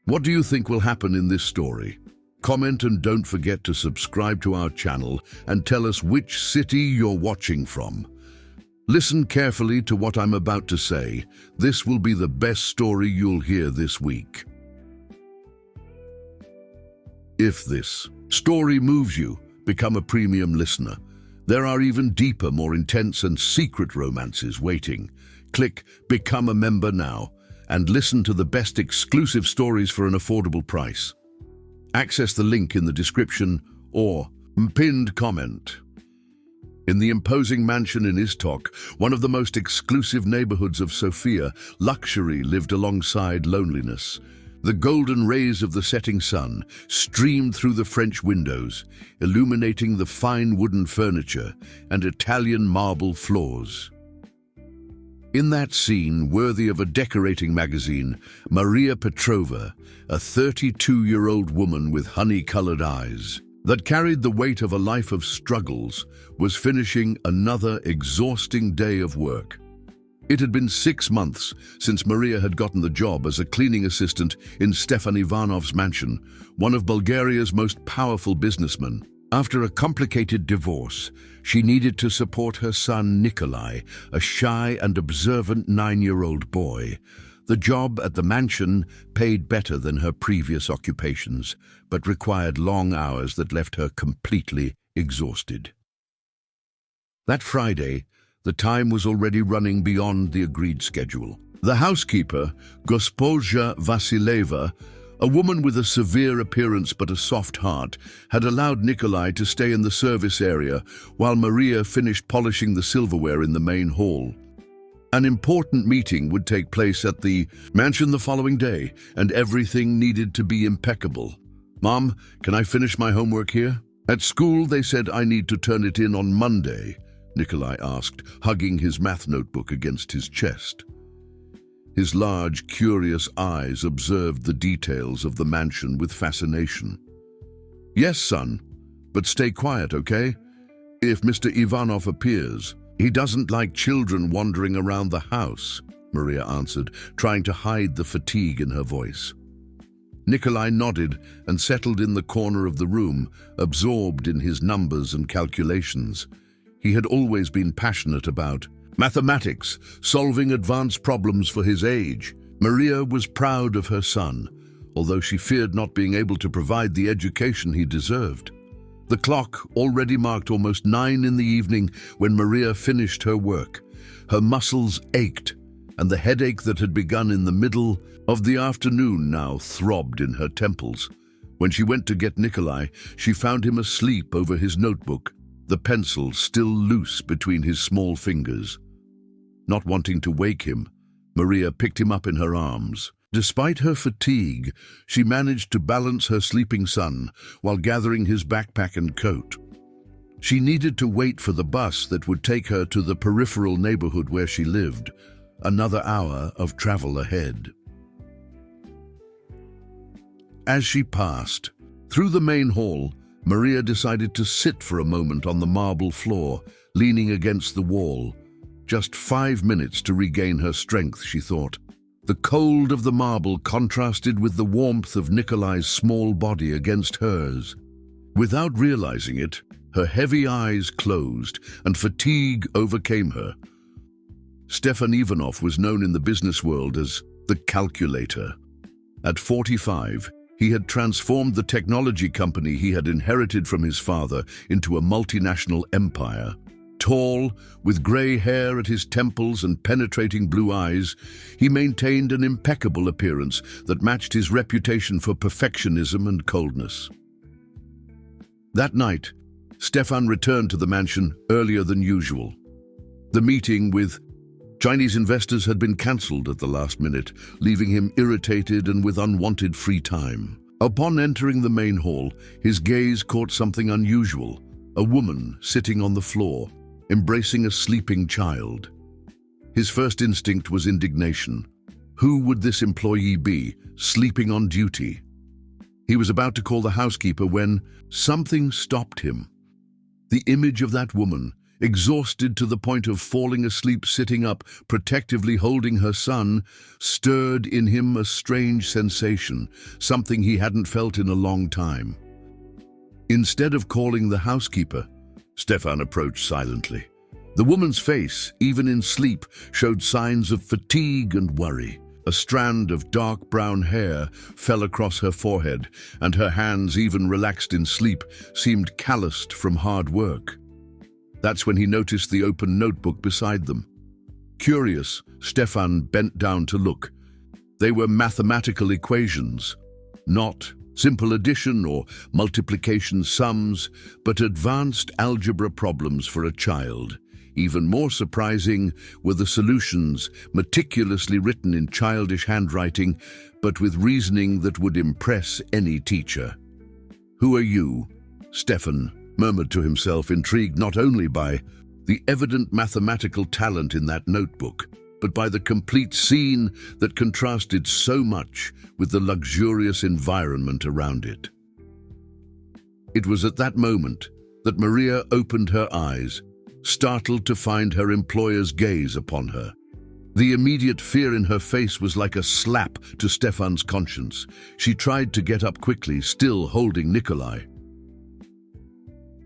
What do you think will happen in this story? Comment and don't forget to subscribe to our channel and tell us which city you're watching from. Listen carefully to what I'm about to say. This will be the best story you'll hear this week. If this story moves you, become a premium listener. There are even deeper, more intense and secret romances waiting. Click Become a Member now and listen to the best exclusive stories for an affordable price. Access the link in the description or pinned comment. In the imposing mansion in Istok, one of the most exclusive neighborhoods of Sofia, luxury lived alongside loneliness. The golden rays of the setting sun streamed through the French windows, illuminating the fine wooden furniture and Italian marble floors. In that scene, worthy of a decorating magazine, Maria Petrova, a 32-year-old woman with honey-colored eyes, that carried the weight of a life of struggles, was finishing another exhausting day of work. It had been 6 months since Maria had gotten the job as a cleaning assistant in Stefan Ivanov's mansion, one of Bulgaria's most powerful businessmen. After a complicated divorce, she needed to support her son Nikolai, a shy and observant 9-year-old boy. The job at the mansion paid better than her previous occupations, but required long hours that left her completely exhausted. That Friday, the time was already running beyond the agreed schedule. The housekeeper, Госпожа Vasileva, a woman with a severe appearance but a soft heart, had allowed Nikolai to stay in the service area while Maria finished polishing the silverware in the main hall. An important meeting would take place at the mansion the following day, and everything needed to be impeccable. "Mom, can I finish my homework here?" "At school, they said I need to turn it in on Monday," Nikolai asked, hugging his math notebook against his chest. His large, curious eyes observed the details of the mansion with fascination. "Yes, son, but stay quiet, okay? If Mr. Ivanov appears, he doesn't like children wandering around the house," Maria answered, trying to hide the fatigue in her voice. Nikolai nodded and settled in the corner of the room, absorbed in his numbers and calculations. He had always been passionate about mathematics, solving advanced problems for his age. Maria was proud of her son, although she feared not being able to provide the education he deserved. The clock already marked almost 9 in the evening when Maria finished her work. Her muscles ached, and the headache that had begun in the middle of the afternoon now throbbed in her temples. When she went to get Nikolai, she found him asleep over his notebook, the pencil still loose between his small fingers. Not wanting to wake him, Maria picked him up in her arms. Despite her fatigue, she managed to balance her sleeping son while gathering his backpack and coat. She needed to wait for the bus that would take her to the peripheral neighborhood where she lived. Another hour of travel ahead. As she passed through the main hall, Maria decided to sit for a moment on the marble floor, leaning against the wall. Just 5 minutes to regain her strength, she thought. The cold of the marble contrasted with the warmth of Nikolai's small body against hers. Without realizing it, her heavy eyes closed and fatigue overcame her. Stefan Ivanov was known in the business world as the calculator. At 45, he had transformed the technology company he had inherited from his father into a multinational empire. Tall, with grey hair at his temples and penetrating blue eyes, he maintained an impeccable appearance that matched his reputation for perfectionism and coldness. That night, Stefan returned to the mansion earlier than usual. The meeting with Chinese investors had been cancelled at the last minute, leaving him irritated and with unwanted free time. Upon entering the main hall, his gaze caught something unusual: a woman sitting on the floor, embracing a sleeping child. His first instinct was indignation. Who would this employee be, sleeping on duty? He was about to call the housekeeper when something stopped him. The image of that woman, exhausted to the point of falling asleep sitting up, protectively holding her son, stirred in him a strange sensation, something he hadn't felt in a long time. Instead of calling the housekeeper, Stefan approached silently. The woman's face, even in sleep, showed signs of fatigue and worry. A strand of dark brown hair fell across her forehead, and her hands, even relaxed in sleep, seemed calloused from hard work. That's when he noticed the open notebook beside them. Curious, Stefan bent down to look. They were mathematical equations, not simple addition or multiplication sums, but advanced algebra problems for a child. Even more surprising were the solutions, meticulously written in childish handwriting, but with reasoning that would impress any teacher. "Who are you?" Stefan murmured to himself, intrigued not only by the evident mathematical talent in that notebook, but by the complete scene that contrasted so much with the luxurious environment around it. It was at that moment that Maria opened her eyes, startled to find her employer's gaze upon her. The immediate fear in her face was like a slap to Stefan's conscience. She tried to get up quickly, still holding Nikolai.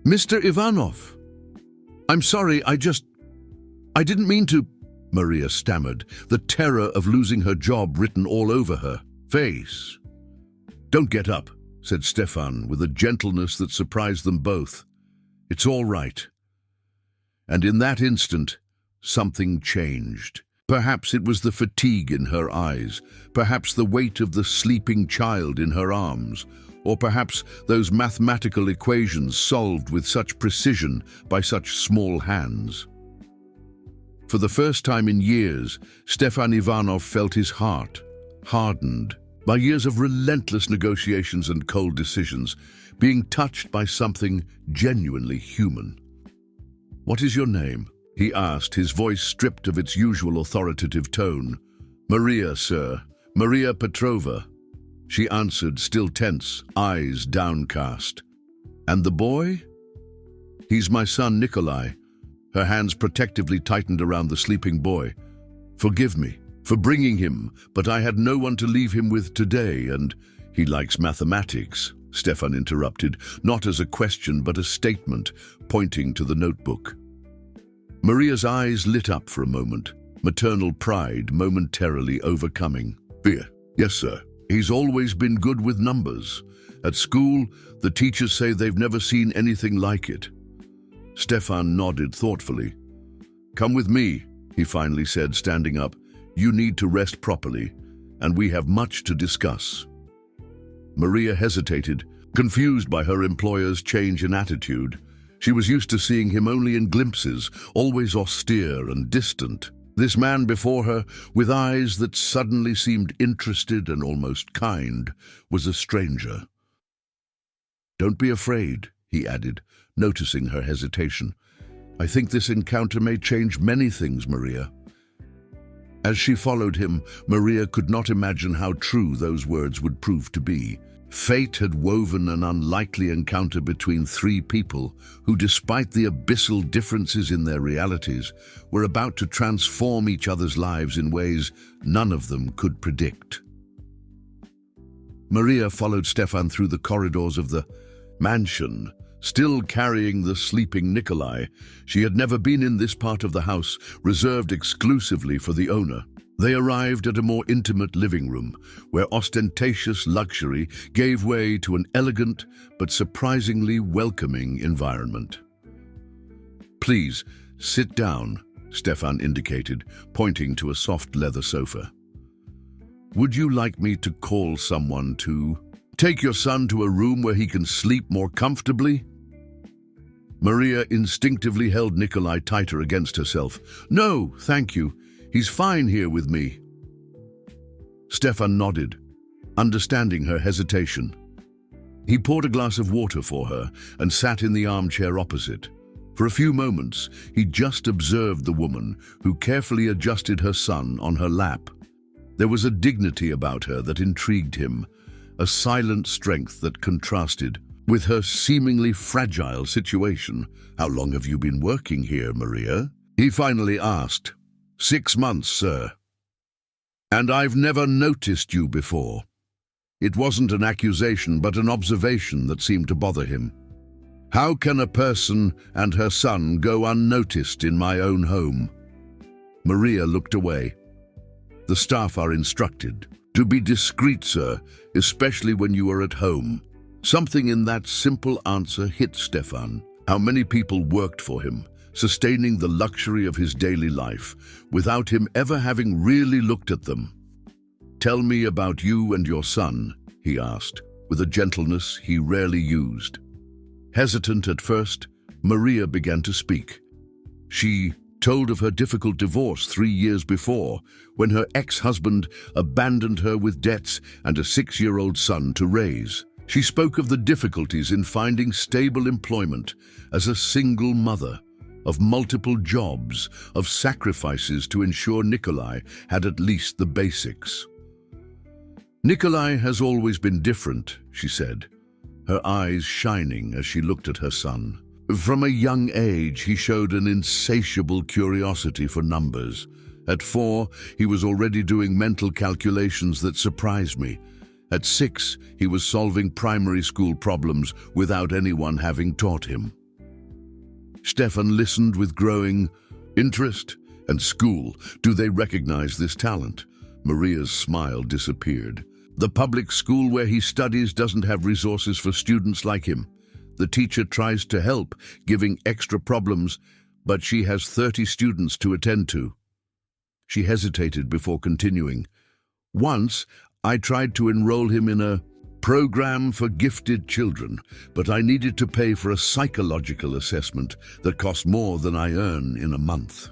"Mr. Ivanov, I'm sorry, I didn't mean to," Maria stammered, the terror of losing her job written all over her face. "Don't get up," said Stefan with a gentleness that surprised them both. "It's all right." And in that instant, something changed. Perhaps it was the fatigue in her eyes, perhaps the weight of the sleeping child in her arms, or perhaps those mathematical equations solved with such precision by such small hands. For the first time in years, Stefan Ivanov felt his heart hardened by years of relentless negotiations and cold decisions, being touched by something genuinely human. "What is your name?" he asked, his voice stripped of its usual authoritative tone. "Maria, sir. Maria Petrova," she answered, still tense, eyes downcast. "And the boy?" "He's my son, Nikolai." Her hands protectively tightened around the sleeping boy. "Forgive me for bringing him, but I had no one to leave him with today, and he likes mathematics," Stefan interrupted, not as a question but a statement, pointing to the notebook. Maria's eyes lit up for a moment, maternal pride momentarily overcoming fear. "Yes, sir. He's always been good with numbers. At school, the teachers say they've never seen anything like it." Stefan nodded thoughtfully. "Come with me," he finally said, standing up. "You need to rest properly, and we have much to discuss." Maria hesitated, confused by her employer's change in attitude. She was used to seeing him only in glimpses, always austere and distant. This man before her, with eyes that suddenly seemed interested and almost kind, was a stranger. "Don't be afraid," he added, noticing her hesitation. "I think this encounter may change many things, Maria." As she followed him, Maria could not imagine how true those words would prove to be. Fate had woven an unlikely encounter between three people who, despite the abyssal differences in their realities, were about to transform each other's lives in ways none of them could predict. Maria followed Stefan through the corridors of the mansion, still carrying the sleeping Nikolai. She had never been in this part of the house, reserved exclusively for the owner. They arrived at a more intimate living room, where ostentatious luxury gave way to an elegant but surprisingly welcoming environment. "Please, sit down," Stefan indicated, pointing to a soft leather sofa. "Would you like me to call someone to take your son to a room where he can sleep more comfortably?" Maria instinctively held Nikolai tighter against herself. "No, thank you. He's fine here with me." Stefan nodded, understanding her hesitation. He poured a glass of water for her and sat in the armchair opposite. For a few moments, he just observed the woman, who carefully adjusted her son on her lap. There was a dignity about her that intrigued him, a silent strength that contrasted with her seemingly fragile situation. "How long have you been working here, Maria?" he finally asked. "6 months, sir. And I've never noticed you before." It wasn't an accusation, but an observation that seemed to bother him. "How can a person and her son go unnoticed in my own home?" Maria looked away. "The staff are instructed to be discreet, sir, especially when you are at home." Something in that simple answer hit Stefan. How many people worked for him, sustaining the luxury of his daily life, without him ever having really looked at them. "Tell me about you and your son," he asked, with a gentleness he rarely used. Hesitant at first, Maria began to speak. She told of her difficult divorce 3 years before, when her ex-husband abandoned her with debts and a 6-year-old son to raise. She spoke of the difficulties in finding stable employment as a single mother, of multiple jobs, of sacrifices to ensure Nikolai had at least the basics. "Nikolai has always been different," she said, her eyes shining as she looked at her son. "From a young age, he showed an insatiable curiosity for numbers. At 4, he was already doing mental calculations that surprised me. At 6, he was solving primary school problems without anyone having taught him." Stefan listened with growing interest. "And school, do they recognize this talent?" Maria's smile disappeared. "The public school where he studies doesn't have resources for students like him. The teacher tries to help, giving extra problems, but she has 30 students to attend to." She hesitated before continuing. "Once, I tried to enroll him in a program for gifted children, but I needed to pay for a psychological assessment that cost more than I earn in a month."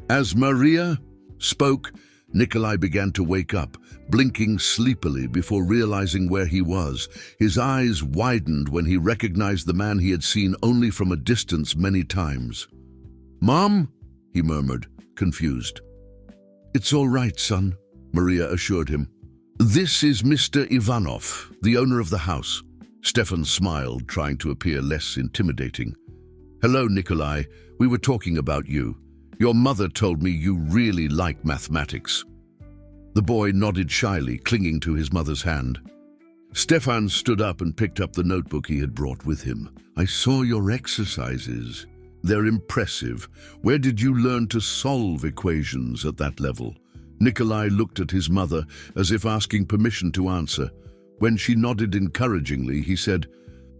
As Maria spoke, Nikolai began to wake up, blinking sleepily before realizing where he was. His eyes widened when he recognized the man he had seen only from a distance many times. "Mom?" he murmured, confused. "It's all right, son," Maria assured him. "This is Mr. Ivanov, the owner of the house." Stefan smiled, trying to appear less intimidating. "Hello, Nikolai. We were talking about you. Your mother told me you really like mathematics." The boy nodded shyly, clinging to his mother's hand. Stefan stood up and picked up the notebook he had brought with him. "I saw your exercises. They're impressive. Where did you learn to solve equations at that level?" Nikolai looked at his mother as if asking permission to answer. When she nodded encouragingly, he said,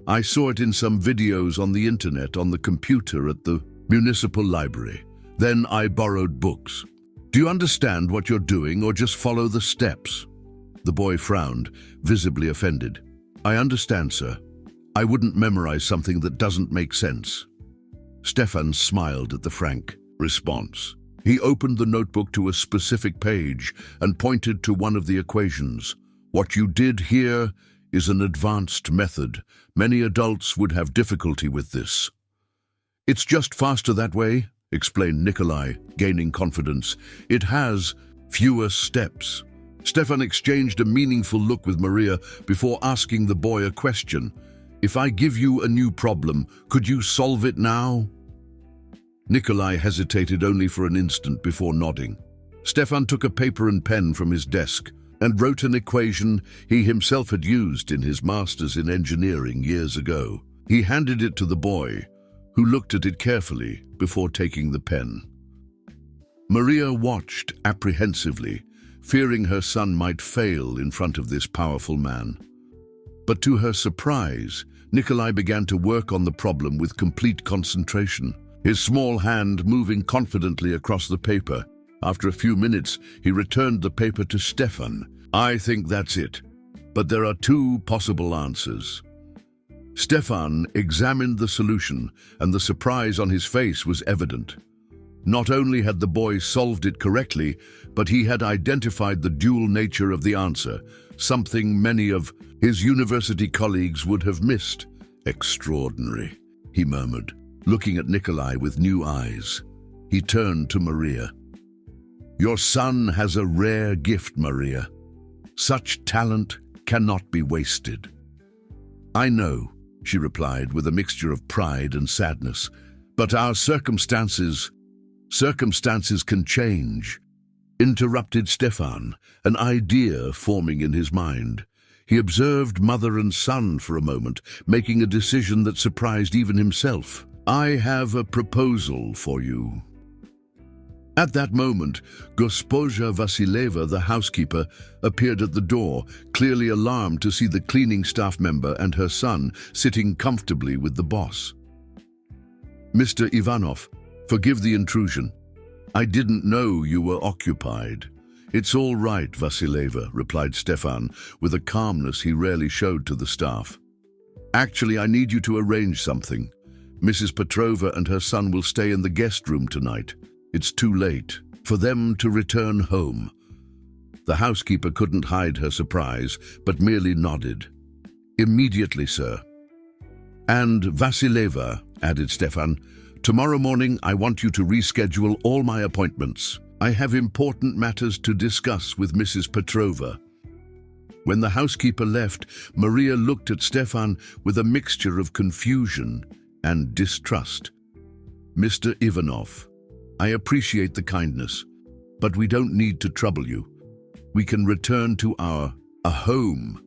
"I saw it in some videos on the internet on the computer at the municipal library. Then I borrowed books. Do you understand what you're doing or just follow the steps?" The boy frowned, visibly offended. "I understand, sir. I wouldn't memorize something that doesn't make sense." Stefan smiled at the frank response. He opened the notebook to a specific page and pointed to one of the equations. "What you did here is an advanced method. Many adults would have difficulty with this." "It's just faster that way," explained Nikolai, gaining confidence. "It has fewer steps." Stefan exchanged a meaningful look with Maria before asking the boy a question. "If I give you a new problem, could you solve it now?" Nikolai hesitated only for an instant before nodding. Stefan took a paper and pen from his desk and wrote an equation he himself had used in his master's in engineering years ago. He handed it to the boy, who looked at it carefully before taking the pen. Maria watched apprehensively, fearing her son might fail in front of this powerful man. But to her surprise, Nikolai began to work on the problem with complete concentration, his small hand moving confidently across the paper. After a few minutes, he returned the paper to Stefan. "I think that's it, but there are 2 possible answers." Stefan examined the solution, and the surprise on his face was evident. Not only had the boy solved it correctly, but he had identified the dual nature of the answer, something many of his university colleagues would have missed. "Extraordinary," he murmured, looking at Nikolai with new eyes. He turned to Maria. "Your son has a rare gift, Maria. Such talent cannot be wasted." "I know," she replied with a mixture of pride and sadness, "but our circumstances can change," interrupted Stefan, an idea forming in his mind. He observed mother and son for a moment, making a decision that surprised even himself. "I have a proposal for you." At that moment, Госпожа Vasileva, the housekeeper, appeared at the door, clearly alarmed to see the cleaning staff member and her son sitting comfortably with the boss. "Mr. Ivanov, forgive the intrusion. I didn't know you were occupied." "It's all right, Vasileva," replied Stefan, with a calmness he rarely showed to the staff. "Actually, I need you to arrange something. Mrs. Petrova and her son will stay in the guest room tonight. It's too late for them to return home." The housekeeper couldn't hide her surprise, but merely nodded. "Immediately, sir." "And Vasileva," added Stefan, "tomorrow morning I want you to reschedule all my appointments. I have important matters to discuss with Mrs. Petrova." When the housekeeper left, Maria looked at Stefan with a mixture of confusion and distrust. "Mr. Ivanov, I appreciate the kindness, but we don't need to trouble you. We can return to our home."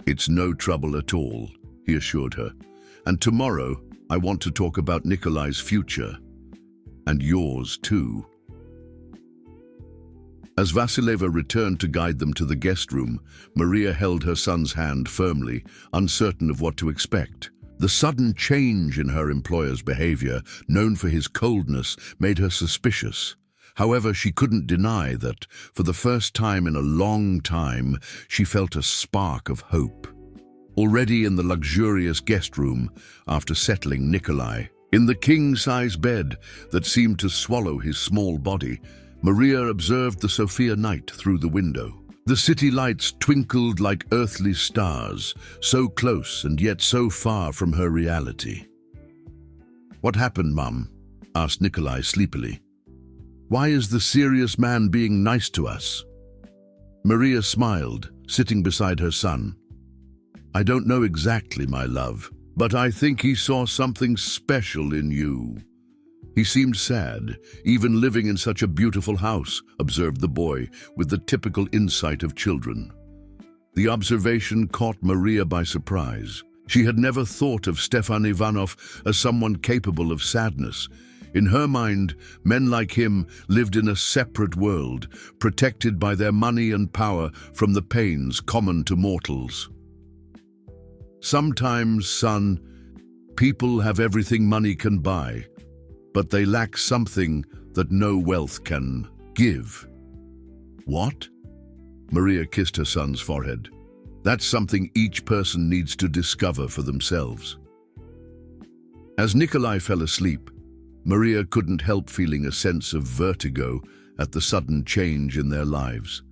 "It's no trouble at all," he assured her. "And tomorrow, I want to talk about Nikolai's future. And yours too." As Vasileva returned to guide them to the guest room, Maria held her son's hand firmly, uncertain of what to expect. The sudden change in her employer's behavior, known for his coldness, made her suspicious. However, she couldn't deny that, for the first time in a long time, she felt a spark of hope. Already in the luxurious guest room, after settling Nikolai, in the king-size bed that seemed to swallow his small body, Maria observed the Sofia night through the window. The city lights twinkled like earthly stars, so close and yet so far from her reality. "What happened, Mum?" asked Nikolai sleepily. "Why is the serious man being nice to us?" Maria smiled, sitting beside her son. "I don't know exactly, my love, but I think he saw something special in you. He seemed sad, even living in such a beautiful house," observed the boy, with the typical insight of children. The observation caught Maria by surprise. She had never thought of Stefan Ivanov as someone capable of sadness. In her mind, men like him lived in a separate world, protected by their money and power from the pains common to mortals. "Sometimes, son, people have everything money can buy, but they lack something that no wealth can give." "What?" Maria kissed her son's forehead. "That's something each person needs to discover for themselves." As Nikolai fell asleep, Maria couldn't help feeling a sense of vertigo at the sudden change in their lives.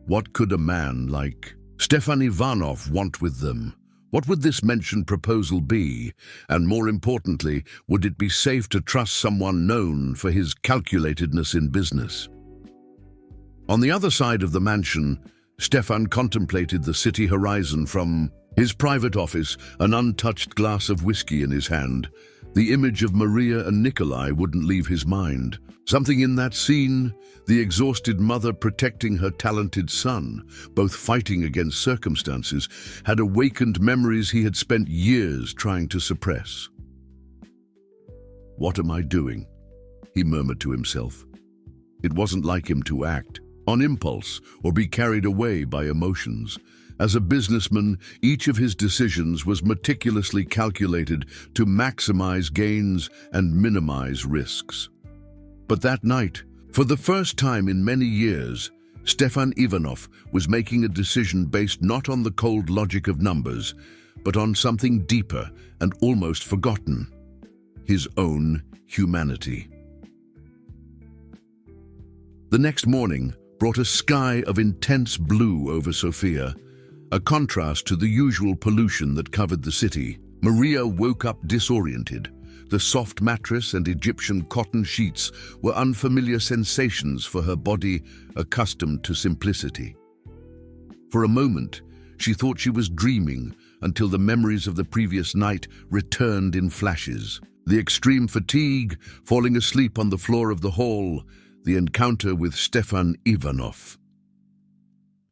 What could a man like Stefan Ivanov want with them? What would this mentioned proposal be? And more importantly, would it be safe to trust someone known for his calculatedness in business? On the other side of the mansion, Stefan contemplated the city horizon from his private office, an untouched glass of whiskey in his hand. The image of Maria and Nikolai wouldn't leave his mind. Something in that scene, the exhausted mother protecting her talented son, both fighting against circumstances, had awakened memories he had spent years trying to suppress. "What am I doing?" he murmured to himself. It wasn't like him to act on impulse or be carried away by emotions. As a businessman, each of his decisions was meticulously calculated to maximize gains and minimize risks. But that night, for the first time in many years, Stefan Ivanov was making a decision based not on the cold logic of numbers, but on something deeper and almost forgotten: his own humanity. The next morning brought a sky of intense blue over Sofia, a contrast to the usual pollution that covered the city. Maria woke up disoriented. The soft mattress and Egyptian cotton sheets were unfamiliar sensations for her body accustomed to simplicity. For a moment, she thought she was dreaming, until the memories of the previous night returned in flashes. The extreme fatigue, falling asleep on the floor of the hall, the encounter with Stefan Ivanov.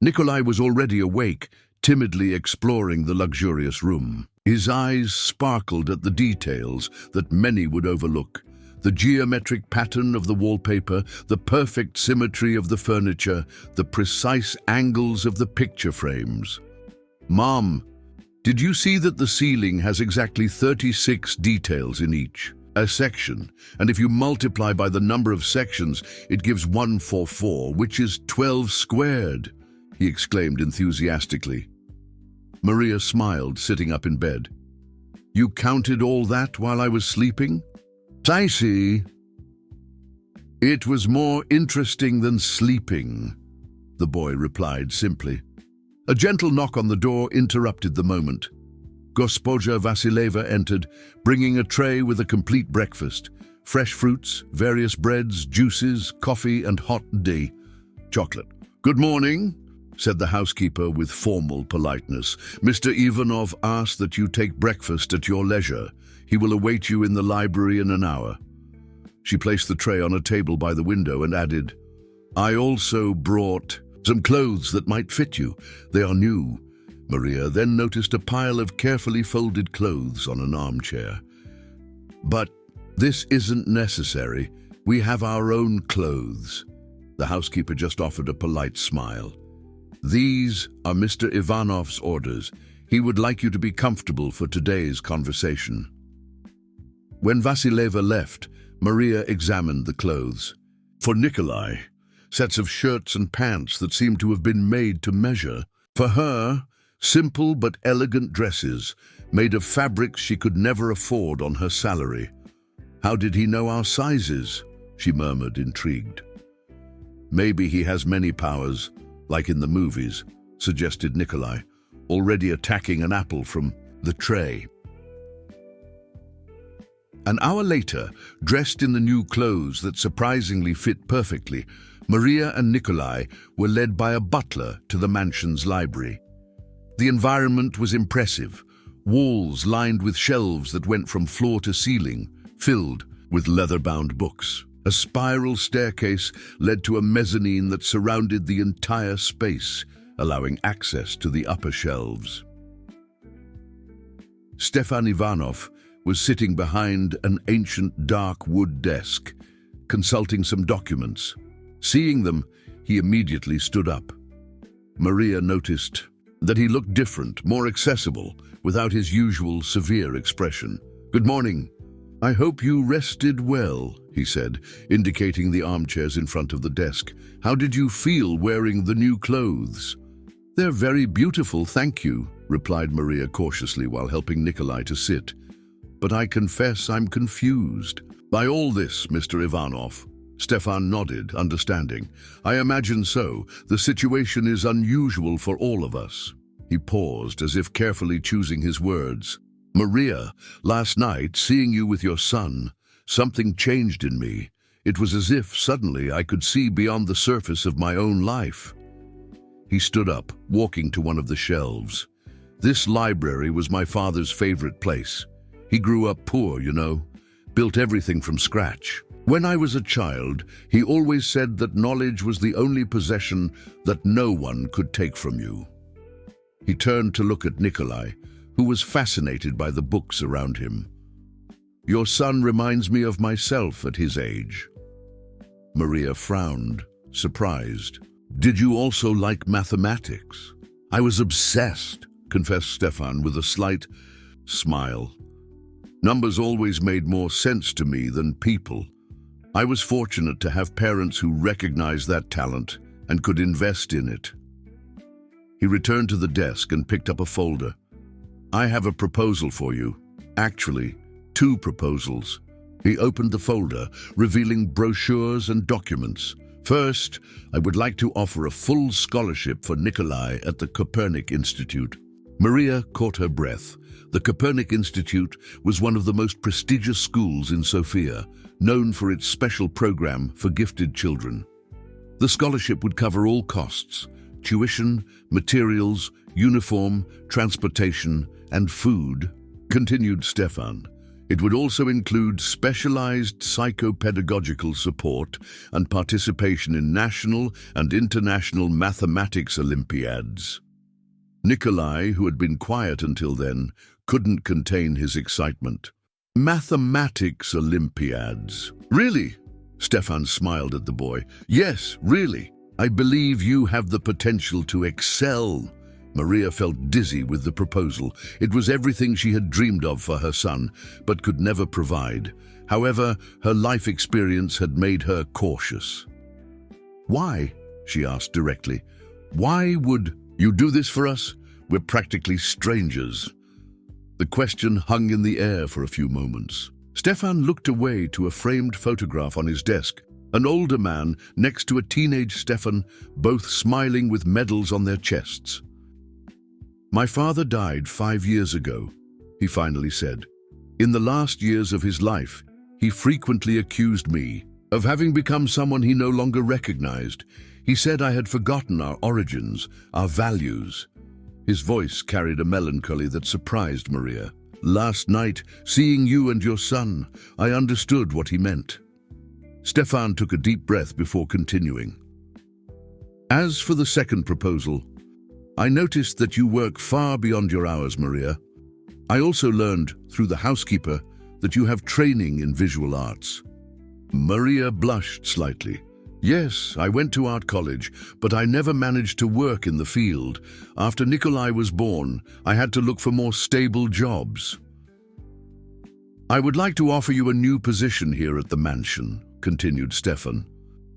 Nikolai was already awake, timidly exploring the luxurious room. His eyes sparkled at the details that many would overlook. The geometric pattern of the wallpaper, the perfect symmetry of the furniture, the precise angles of the picture frames. "Mom, did you see that the ceiling has exactly 36 details in each? A section, and if you multiply by the number of sections, it gives 144, which is 12 squared," he exclaimed enthusiastically. Maria smiled, sitting up in bed. "You counted all that while I was sleeping?" "I see." "It was more interesting than sleeping," the boy replied simply. A gentle knock on the door interrupted the moment. Gospodja Vasileva entered, bringing a tray with a complete breakfast. Fresh fruits, various breads, juices, coffee, and hot tea. Chocolate. "Good morning," said the housekeeper with formal politeness. "Mr. Ivanov asked that you take breakfast at your leisure. He will await you in the library in an hour." She placed the tray on a table by the window and added, "I also brought some clothes that might fit you. They are new." Maria then noticed a pile of carefully folded clothes on an armchair. "But this isn't necessary. We have our own clothes." The housekeeper just offered a polite smile. "These are Mr. Ivanov's orders. He would like you to be comfortable for today's conversation." When Vasileva left, Maria examined the clothes. For Nikolai, sets of shirts and pants that seemed to have been made to measure. For her, simple but elegant dresses, made of fabrics she could never afford on her salary. "How did he know our sizes?" she murmured, intrigued. "Maybe he has many powers, like in the movies," suggested Nikolai, already attacking an apple from the tray. An hour later, dressed in the new clothes that surprisingly fit perfectly, Maria and Nikolai were led by a butler to the mansion's library. The environment was impressive, walls lined with shelves that went from floor to ceiling, filled with leather-bound books. A spiral staircase led to a mezzanine that surrounded the entire space, allowing access to the upper shelves. Stefan Ivanov was sitting behind an ancient dark wood desk, consulting some documents. Seeing them, he immediately stood up. Maria noticed that he looked different, more accessible, without his usual severe expression. "Good morning. I hope you rested well," he said, indicating the armchairs in front of the desk. "How did you feel wearing the new clothes?" "They're very beautiful, thank you," replied Maria cautiously while helping Nikolai to sit. "But I confess I'm confused." "By all this, Mr. Ivanov?" Stefan nodded, understanding. "I imagine so. The situation is unusual for all of us." He paused, as if carefully choosing his words. "Maria, last night, seeing you with your son, something changed in me. It was as if suddenly I could see beyond the surface of my own life." He stood up, walking to one of the shelves. "This library was my father's favorite place. He grew up poor, built everything from scratch. When I was a child, he always said that knowledge was the only possession that no one could take from you." He turned to look at Nikolai, who was fascinated by the books around him. "Your son reminds me of myself at his age." Maria frowned, surprised. "Did you also like mathematics?" "I was obsessed," confessed Stefan with a slight smile. "Numbers always made more sense to me than people. I was fortunate to have parents who recognized that talent and could invest in it." He returned to the desk and picked up a folder. "I have a proposal for you. Actually, 2 proposals." He opened the folder, revealing brochures and documents. "First, I would like to offer a full scholarship for Nikolai at the Copernic Institute." Maria caught her breath. The Copernic Institute was one of the most prestigious schools in Sofia, known for its special program for gifted children. The scholarship would cover all costs: tuition, materials, uniform, transportation, and food, continued Stefan. It would also include specialized psychopedagogical support and participation in national and international mathematics Olympiads. Nikolai, who had been quiet until then, couldn't contain his excitement. Mathematics Olympiads. Really? Stefan smiled at the boy. Yes, really. I believe you have the potential to excel. Maria felt dizzy with the proposal. It was everything she had dreamed of for her son, but could never provide. However, her life experience had made her cautious. Why? She asked directly. Why would you do this for us? We're practically strangers. The question hung in the air for a few moments. Stefan looked away to a framed photograph on his desk. An older man next to a teenage Stefan, both smiling with medals on their chests. My father died 5 years ago, he finally said. In the last years of his life, he frequently accused me of having become someone he no longer recognized. He said I had forgotten our origins, our values. His voice carried a melancholy that surprised Maria. Last night, seeing you and your son, I understood what he meant. Stefan took a deep breath before continuing. As for the second proposal, I noticed that you work far beyond your hours, Maria. I also learned, through the housekeeper, that you have training in visual arts. Maria blushed slightly. Yes, I went to art college, but I never managed to work in the field. After Nikolai was born, I had to look for more stable jobs. I would like to offer you a new position here at the mansion, continued Stefan.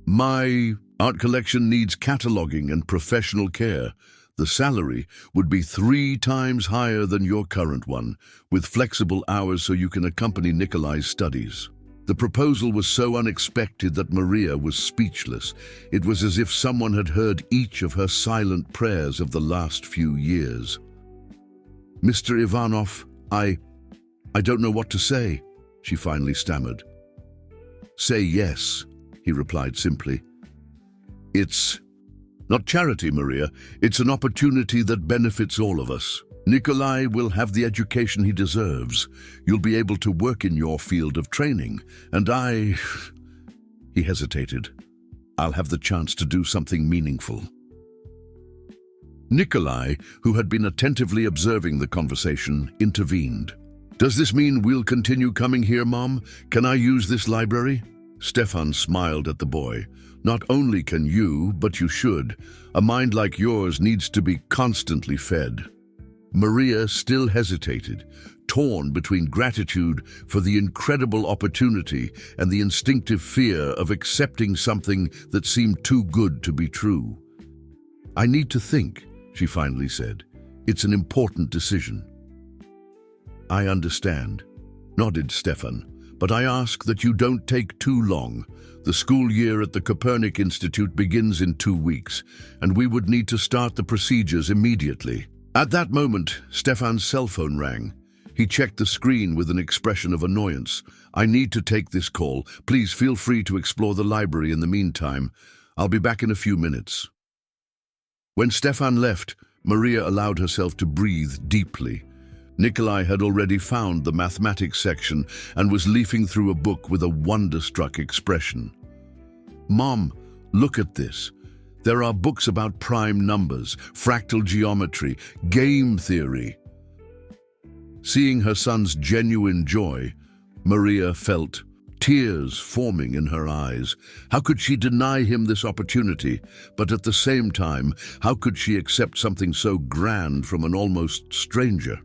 My art collection needs cataloging and professional care. The salary would be 3 times higher than your current one, with flexible hours so you can accompany Nikolai's studies. The proposal was so unexpected that Maria was speechless. It was as if someone had heard each of her silent prayers of the last few years. Mr. Ivanov, I don't know what to say, she finally stammered. Say yes, he replied simply. It's not charity, Maria. It's an opportunity that benefits all of us. Nikolai will have the education he deserves. You'll be able to work in your field of training. And He hesitated. I'll have the chance to do something meaningful. Nikolai, who had been attentively observing the conversation, intervened. Does this mean we'll continue coming here, Mom? Can I use this library? Stefan smiled at the boy. Not only can you, but you should. A mind like yours needs to be constantly fed. Maria still hesitated, torn between gratitude for the incredible opportunity and the instinctive fear of accepting something that seemed too good to be true. I need to think, she finally said. It's an important decision. I understand, nodded Stefan, but I ask that you don't take too long. The school year at the Copernic Institute begins in 2 weeks, and we would need to start the procedures immediately. At that moment, Stefan's cell phone rang. He checked the screen with an expression of annoyance. I need to take this call. Please feel free to explore the library in the meantime. I'll be back in a few minutes. When Stefan left, Maria allowed herself to breathe deeply. Nikolai had already found the mathematics section and was leafing through a book with a wonder-struck expression. Mom, look at this. There are books about prime numbers, fractal geometry, game theory. Seeing her son's genuine joy, Maria felt tears forming in her eyes. How could she deny him this opportunity? But at the same time, how could she accept something so grand from an almost stranger?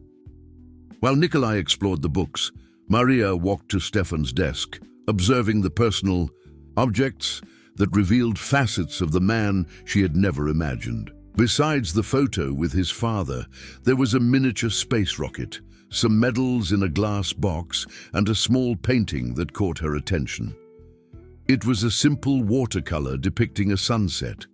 While Nikolai explored the books, Maria walked to Stefan's desk, observing the personal objects that revealed facets of the man she had never imagined. Besides the photo with his father, there was a miniature space rocket, some medals in a glass box, and a small painting that caught her attention. It was a simple watercolor depicting a sunset.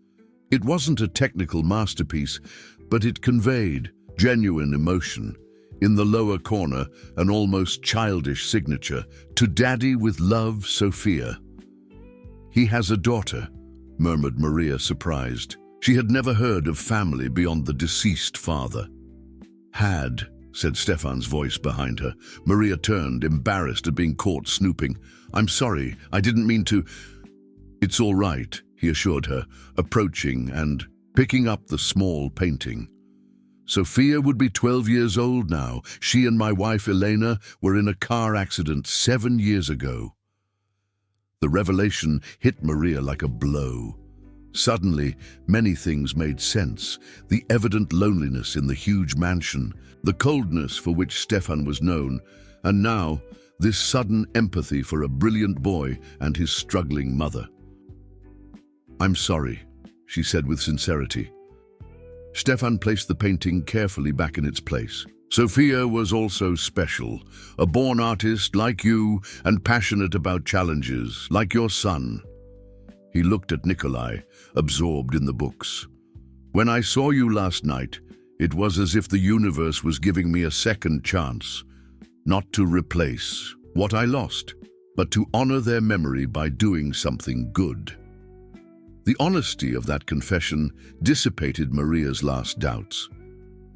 It wasn't a technical masterpiece, but it conveyed genuine emotion. In the lower corner, an almost childish signature, "To Daddy with love, Sophia." He has a daughter, murmured Maria, surprised. She had never heard of family beyond the deceased father. "Had," said Stefan's voice behind her. Maria turned, embarrassed at being caught snooping. "I'm sorry, I didn't mean to." "It's all right," he assured her, approaching and picking up the small painting. Sophia would be 12 years old now. She and my wife Elena were in a car accident 7 years ago. The revelation hit Maria like a blow. Suddenly, many things made sense. The evident loneliness in the huge mansion, the coldness for which Stefan was known, and now, this sudden empathy for a brilliant boy and his struggling mother. "I'm sorry," she said with sincerity. Stefan placed the painting carefully back in its place. "Sophia was also special, a born artist like you and passionate about challenges, like your son." He looked at Nikolai, absorbed in the books. "When I saw you last night, it was as if the universe was giving me a second chance, not to replace what I lost, but to honor their memory by doing something good." The honesty of that confession dissipated Maria's last doubts.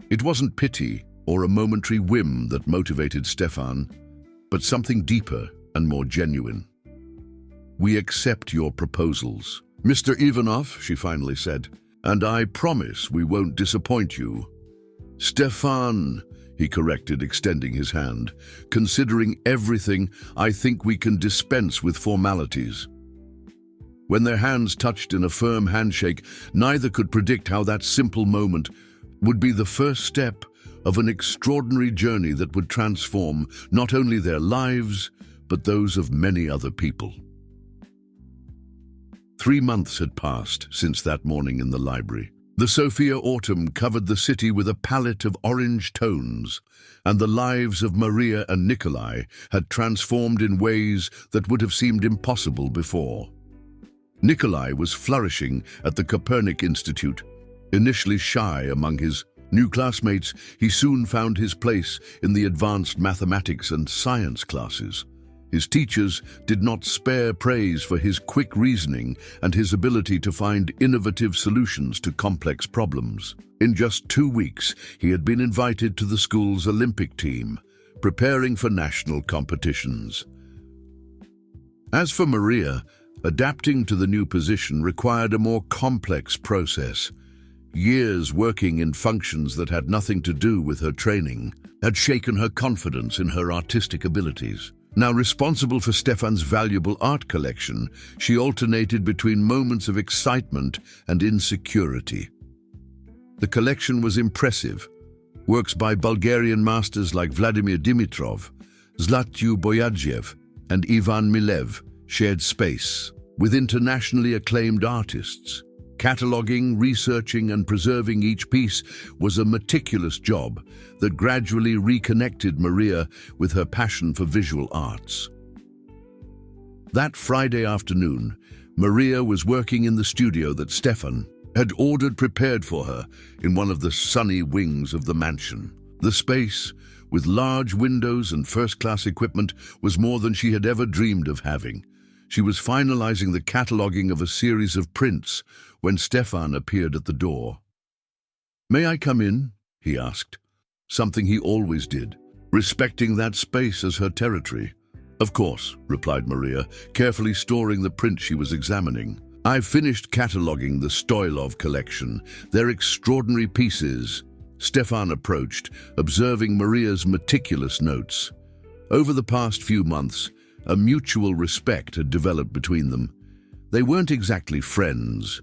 It wasn't pity or a momentary whim that motivated Stefan, but something deeper and more genuine. "We accept your proposals, Mr. Ivanov," she finally said, "and I promise we won't disappoint you." "Stefan," he corrected, extending his hand, "considering everything, I think we can dispense with formalities." When their hands touched in a firm handshake, neither could predict how that simple moment would be the first step of an extraordinary journey that would transform not only their lives, but those of many other people. 3 months had passed since that morning in the library. The Sophia autumn covered the city with a palette of orange tones, and the lives of Maria and Nikolai had transformed in ways that would have seemed impossible before. Nikolai was flourishing at the Copernic Institute. Initially shy among his new classmates, he soon found his place in the advanced mathematics and science classes. His teachers did not spare praise for his quick reasoning and his ability to find innovative solutions to complex problems. In just 2 weeks, he had been invited to the school's Olympic team, preparing for national competitions. As for Maria, adapting to the new position required a more complex process. Years working in functions that had nothing to do with her training had shaken her confidence in her artistic abilities. Now responsible for Stefan's valuable art collection, she alternated between moments of excitement and insecurity. The collection was impressive. Works by Bulgarian masters like Vladimir Dimitrov, Zlatyu Boyadzev, and Ivan Milev shared space with internationally acclaimed artists. Cataloging, researching, and preserving each piece was a meticulous job that gradually reconnected Maria with her passion for visual arts. That Friday afternoon, Maria was working in the studio that Stefan had ordered prepared for her in one of the sunny wings of the mansion. The space, with large windows and first-class equipment, was more than she had ever dreamed of having. She was finalizing the cataloging of a series of prints when Stefan appeared at the door. "May I come in?" he asked, something he always did, respecting that space as her territory. "Of course," replied Maria, carefully storing the prints she was examining. "I've finished cataloging the Stoylov collection. They're extraordinary pieces." Stefan approached, observing Maria's meticulous notes. Over the past few months, a mutual respect had developed between them. They weren't exactly friends,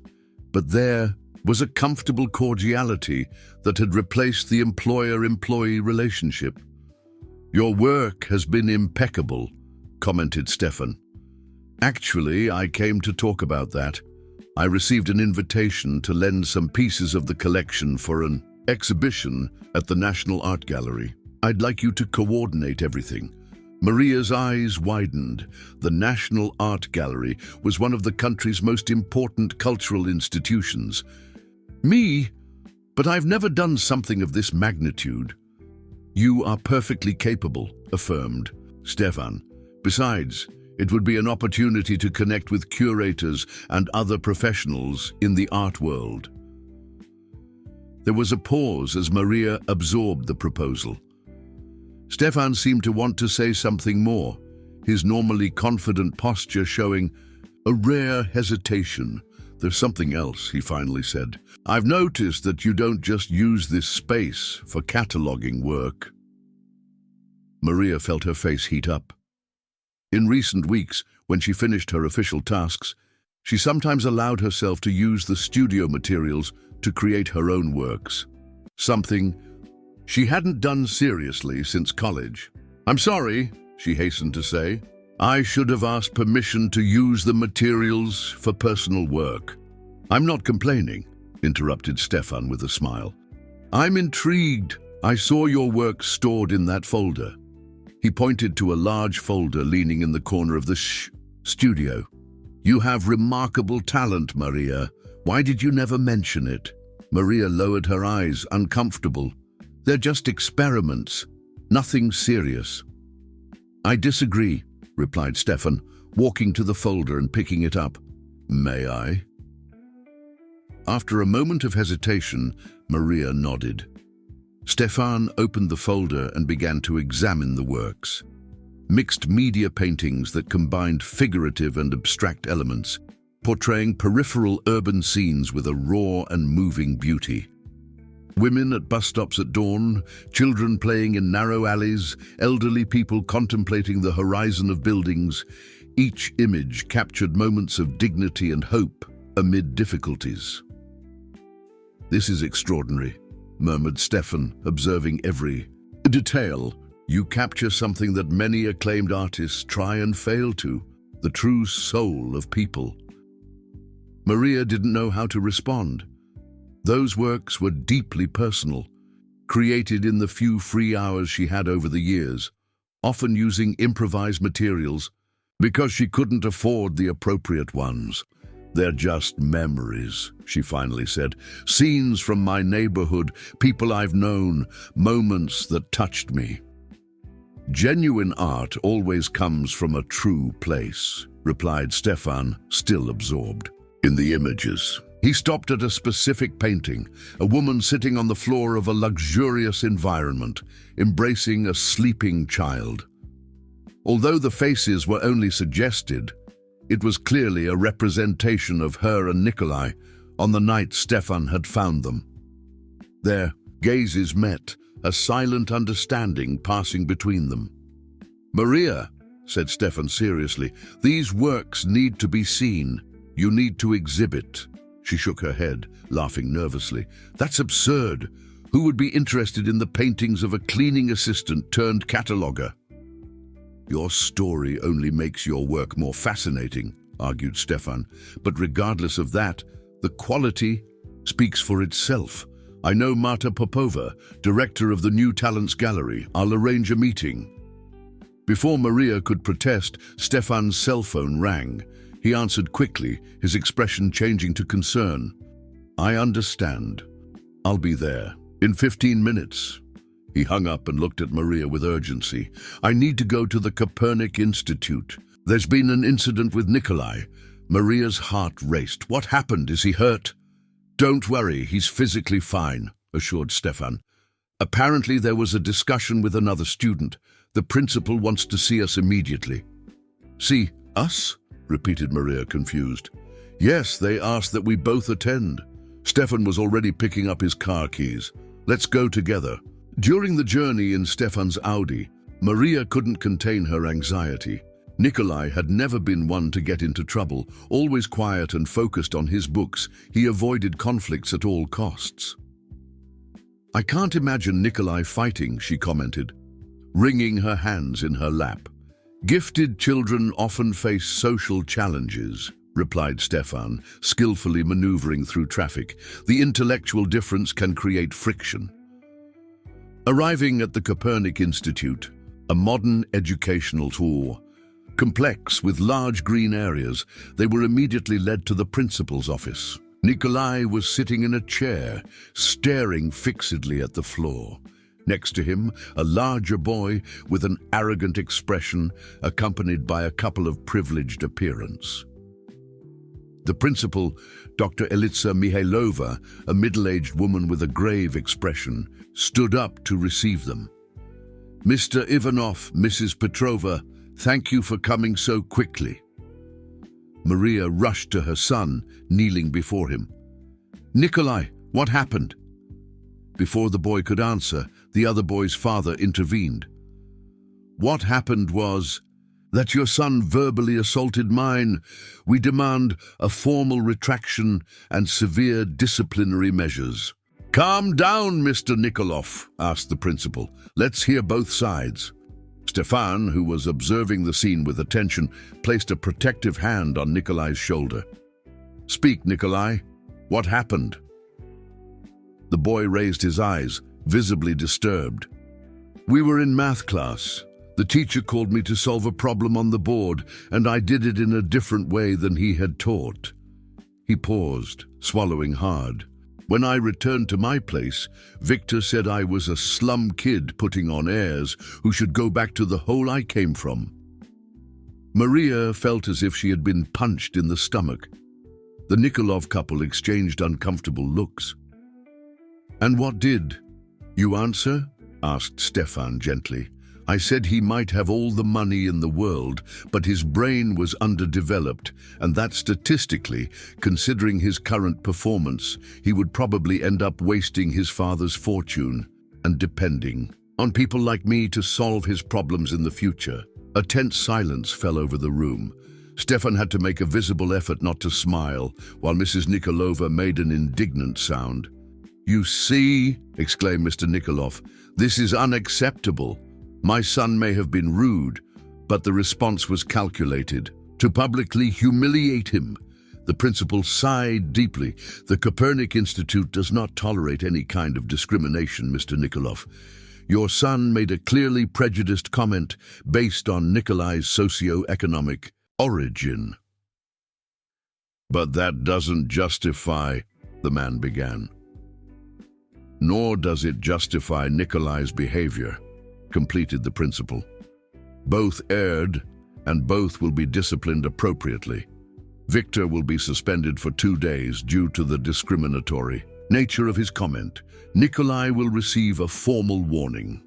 but there was a comfortable cordiality that had replaced the employer-employee relationship. "Your work has been impeccable," commented Stefan. "Actually, I came to talk about that. I received an invitation to lend some pieces of the collection for an exhibition at the National Art Gallery. I'd like you to coordinate everything." Maria's eyes widened. The National Art Gallery was one of the country's most important cultural institutions. "Me? But I've never done something of this magnitude." "You are perfectly capable," affirmed Stefan. "Besides, it would be an opportunity to connect with curators and other professionals in the art world." There was a pause as Maria absorbed the proposal. Stefan seemed to want to say something more, his normally confident posture showing a rare hesitation. "There's something else," he finally said. "I've noticed that you don't just use this space for cataloging work." Maria felt her face heat up. In recent weeks, when she finished her official tasks, she sometimes allowed herself to use the studio materials to create her own works, something she hadn't done seriously since college. "I'm sorry," she hastened to say. "I should have asked permission to use the materials for personal work." "I'm not complaining," interrupted Stefan with a smile. "I'm intrigued. I saw your work stored in that folder." He pointed to a large folder leaning in the corner of the studio. "You have remarkable talent, Maria. Why did you never mention it?" Maria lowered her eyes, uncomfortable. "They're just experiments, nothing serious." "I disagree," replied Stefan, walking to the folder and picking it up. "May I?" After a moment of hesitation, Maria nodded. Stefan opened the folder and began to examine the works. Mixed media paintings that combined figurative and abstract elements, portraying peripheral urban scenes with a raw and moving beauty. Women at bus stops at dawn, children playing in narrow alleys, elderly people contemplating the horizon of buildings. Each image captured moments of dignity and hope amid difficulties. "This is extraordinary," murmured Stefan, observing every detail. "You capture something that many acclaimed artists try and fail to, the true soul of people." Maria didn't know how to respond. Those works were deeply personal, created in the few free hours she had over the years, often using improvised materials because she couldn't afford the appropriate ones. "They're just memories," she finally said. "Scenes from my neighborhood, people I've known, moments that touched me." "Genuine art always comes from a true place," replied Stefan, still absorbed in the images. He stopped at a specific painting, a woman sitting on the floor of a luxurious environment, embracing a sleeping child. Although the faces were only suggested, it was clearly a representation of her and Nikolai on the night Stefan had found them. Their gazes met, a silent understanding passing between them. "Maria," said Stefan seriously, "these works need to be seen. You need to exhibit." She shook her head, laughing nervously. "That's absurd. Who would be interested in the paintings of a cleaning assistant turned cataloger?" "Your story only makes your work more fascinating," argued Stefan. "But regardless of that, the quality speaks for itself. I know Marta Popova, director of the New Talents Gallery. I'll arrange a meeting." Before Maria could protest, Stefan's cell phone rang. He answered quickly, his expression changing to concern. "I understand. I'll be there. In 15 minutes. He hung up and looked at Maria with urgency. "I need to go to the Copernic Institute. There's been an incident with Nikolai." Maria's heart raced. "What happened? Is he hurt?" "Don't worry, he's physically fine," assured Stefan. "Apparently there was a discussion with another student. The principal wants to see us immediately." "See us?" repeated Maria, confused. "Yes, they asked that we both attend." Stefan was already picking up his car keys. "Let's go together." During the journey in Stefan's Audi, Maria couldn't contain her anxiety. Nikolai had never been one to get into trouble. Always quiet and focused on his books, he avoided conflicts at all costs. "I can't imagine Nikolai fighting," she commented, wringing her hands in her lap. "Gifted children often face social challenges," replied Stefan, skillfully maneuvering through traffic. "The intellectual difference can create friction." Arriving at the Copernic Institute, a modern educational tour, complex with large green areas, they were immediately led to the principal's office. Nikolai was sitting in a chair, staring fixedly at the floor. Next to him, a larger boy with an arrogant expression, accompanied by a couple of privileged appearants. The principal, Dr. Elitsa Mihailova, a middle-aged woman with a grave expression, stood up to receive them. "Mr. Ivanov, Mrs. Petrova, thank you for coming so quickly." Maria rushed to her son, kneeling before him. "Nikolai, what happened?" Before the boy could answer, the other boy's father intervened. "What happened was that your son verbally assaulted mine. We demand a formal retraction and severe disciplinary measures." "Calm down, Mr. Nikolov," asked the principal. "Let's hear both sides." Stefan, who was observing the scene with attention, placed a protective hand on Nikolai's shoulder. "Speak, Nikolai. What happened?" The boy raised his eyes, visibly disturbed. "We were in math class. The teacher called me to solve a problem on the board, and I did it in a different way than he had taught." He paused, swallowing hard. "When I returned to my place, Victor said I was a slum kid putting on airs who should go back to the hole I came from." Maria felt as if she had been punched in the stomach. The Nikolov couple exchanged uncomfortable looks. "And what did you answer?" asked Stefan gently. "I said he might have all the money in the world, but his brain was underdeveloped, and that statistically, considering his current performance, he would probably end up wasting his father's fortune and depending on people like me to solve his problems in the future." A tense silence fell over the room. Stefan had to make a visible effort not to smile, while Mrs. Nikolova made an indignant sound. "You see," exclaimed Mr. Nikolov, "this is unacceptable. My son may have been rude, but the response was calculated to publicly humiliate him." The principal sighed deeply. "The Copernic Institute does not tolerate any kind of discrimination, Mr. Nikolov. Your son made a clearly prejudiced comment based on Nikolai's socio-economic origin." "But that doesn't justify," the man began. "Nor does it justify Nikolai's behavior," completed the principal. "Both erred, and both will be disciplined appropriately. Victor will be suspended for 2 days due to the discriminatory nature of his comment. Nikolai will receive a formal warning."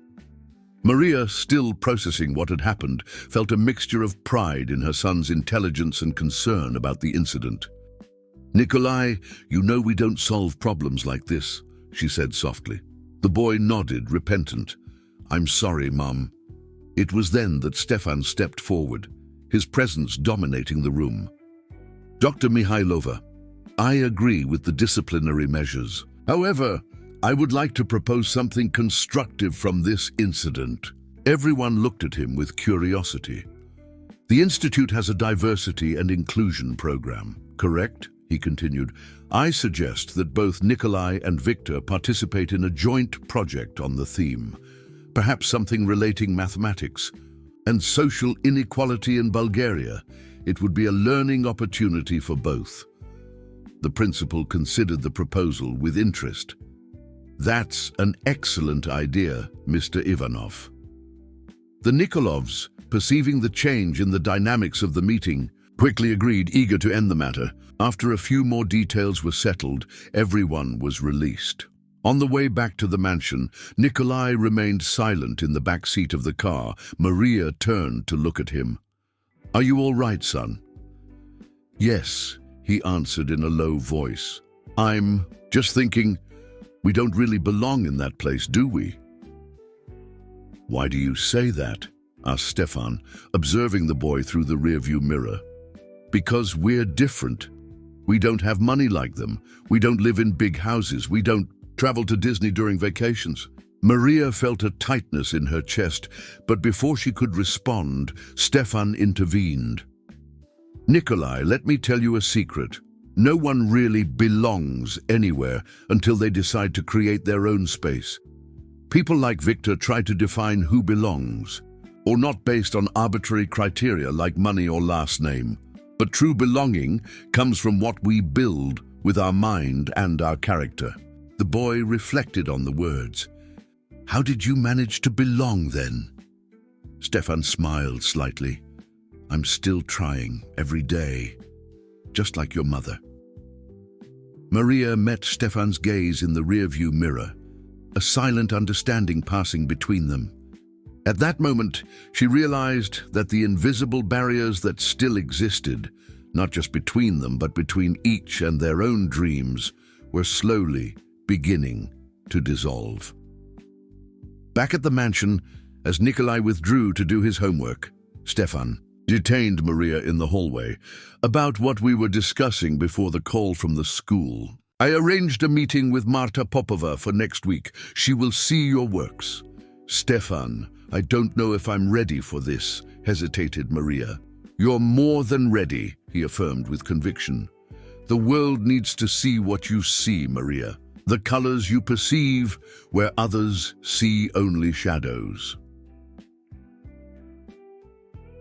Maria, still processing what had happened, felt a mixture of pride in her son's intelligence and concern about the incident. "Nikolai, you know we don't solve problems like this," she said softly. The boy nodded, repentant. "I'm sorry, Mum." It was then that Stefan stepped forward, his presence dominating the room. "Dr. Mihailova, I agree with the disciplinary measures. However, I would like to propose something constructive from this incident." Everyone looked at him with curiosity. "The Institute has a diversity and inclusion program, correct?" he continued. "I suggest that both Nikolai and Victor participate in a joint project on the theme. Perhaps something relating mathematics and social inequality in Bulgaria. It would be a learning opportunity for both." The principal considered the proposal with interest. "That's an excellent idea, Mr. Ivanov." The Nikolovs, perceiving the change in the dynamics of the meeting, quickly agreed, eager to end the matter. After a few more details were settled, everyone was released. On the way back to the mansion, Nikolai remained silent in the back seat of the car. Maria turned to look at him. "Are you all right, son?" "Yes," he answered in a low voice. "I'm just thinking, we don't really belong in that place, do we?" "Why do you say that?" asked Stefan, observing the boy through the rearview mirror. "Because we're different. We don't have money like them. We don't live in big houses. We don't travel to Disney during vacations." Maria felt a tightness in her chest, but before she could respond, Stefan intervened. "Nikolai, let me tell you a secret. No one really belongs anywhere until they decide to create their own space. People like Victor try to define who belongs, or not based on arbitrary criteria like money or last name. But true belonging comes from what we build with our mind and our character." The boy reflected on the words. "How did you manage to belong then?" Stefan smiled slightly. "I'm still trying every day." just like your mother." Maria met Stefan's gaze in the rearview mirror, a silent understanding passing between them. At that moment, she realized that the invisible barriers that still existed, not just between them, but between each and their own dreams, were slowly beginning to dissolve. Back at the mansion, as Nikolai withdrew to do his homework, Stefan detained Maria in the hallway about what we were discussing before the call from the school. "I arranged a meeting with Marta Popova for next week. She will see your works." "Stefan, I don't know if I'm ready for this," hesitated Maria. "You're more than ready," he affirmed with conviction. "The world needs to see what you see, Maria. The colors you perceive where others see only shadows."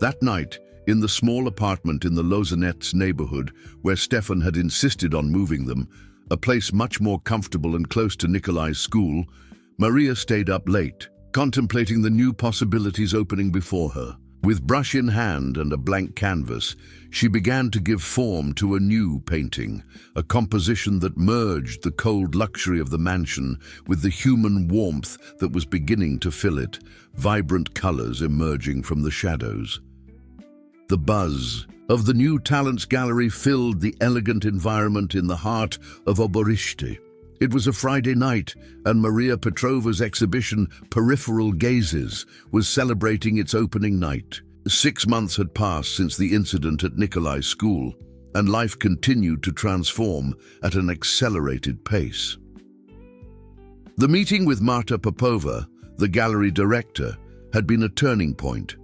That night, in the small apartment in the Lausanet's neighborhood where Stefan had insisted on moving them, a place much more comfortable and close to Nikolai's school, Maria stayed up late, contemplating the new possibilities opening before her. With brush in hand and a blank canvas, she began to give form to a new painting, a composition that merged the cold luxury of the mansion with the human warmth that was beginning to fill it, vibrant colors emerging from the shadows. The buzz of the new Talents Gallery filled the elegant environment in the heart of Oborište. It was a Friday night, and Maria Petrova's exhibition, Peripheral Gazes, was celebrating its opening night. 6 months had passed since the incident at Nikolai's school, and life continued to transform at an accelerated pace. The meeting with Marta Popova, the gallery director, had been a turning point.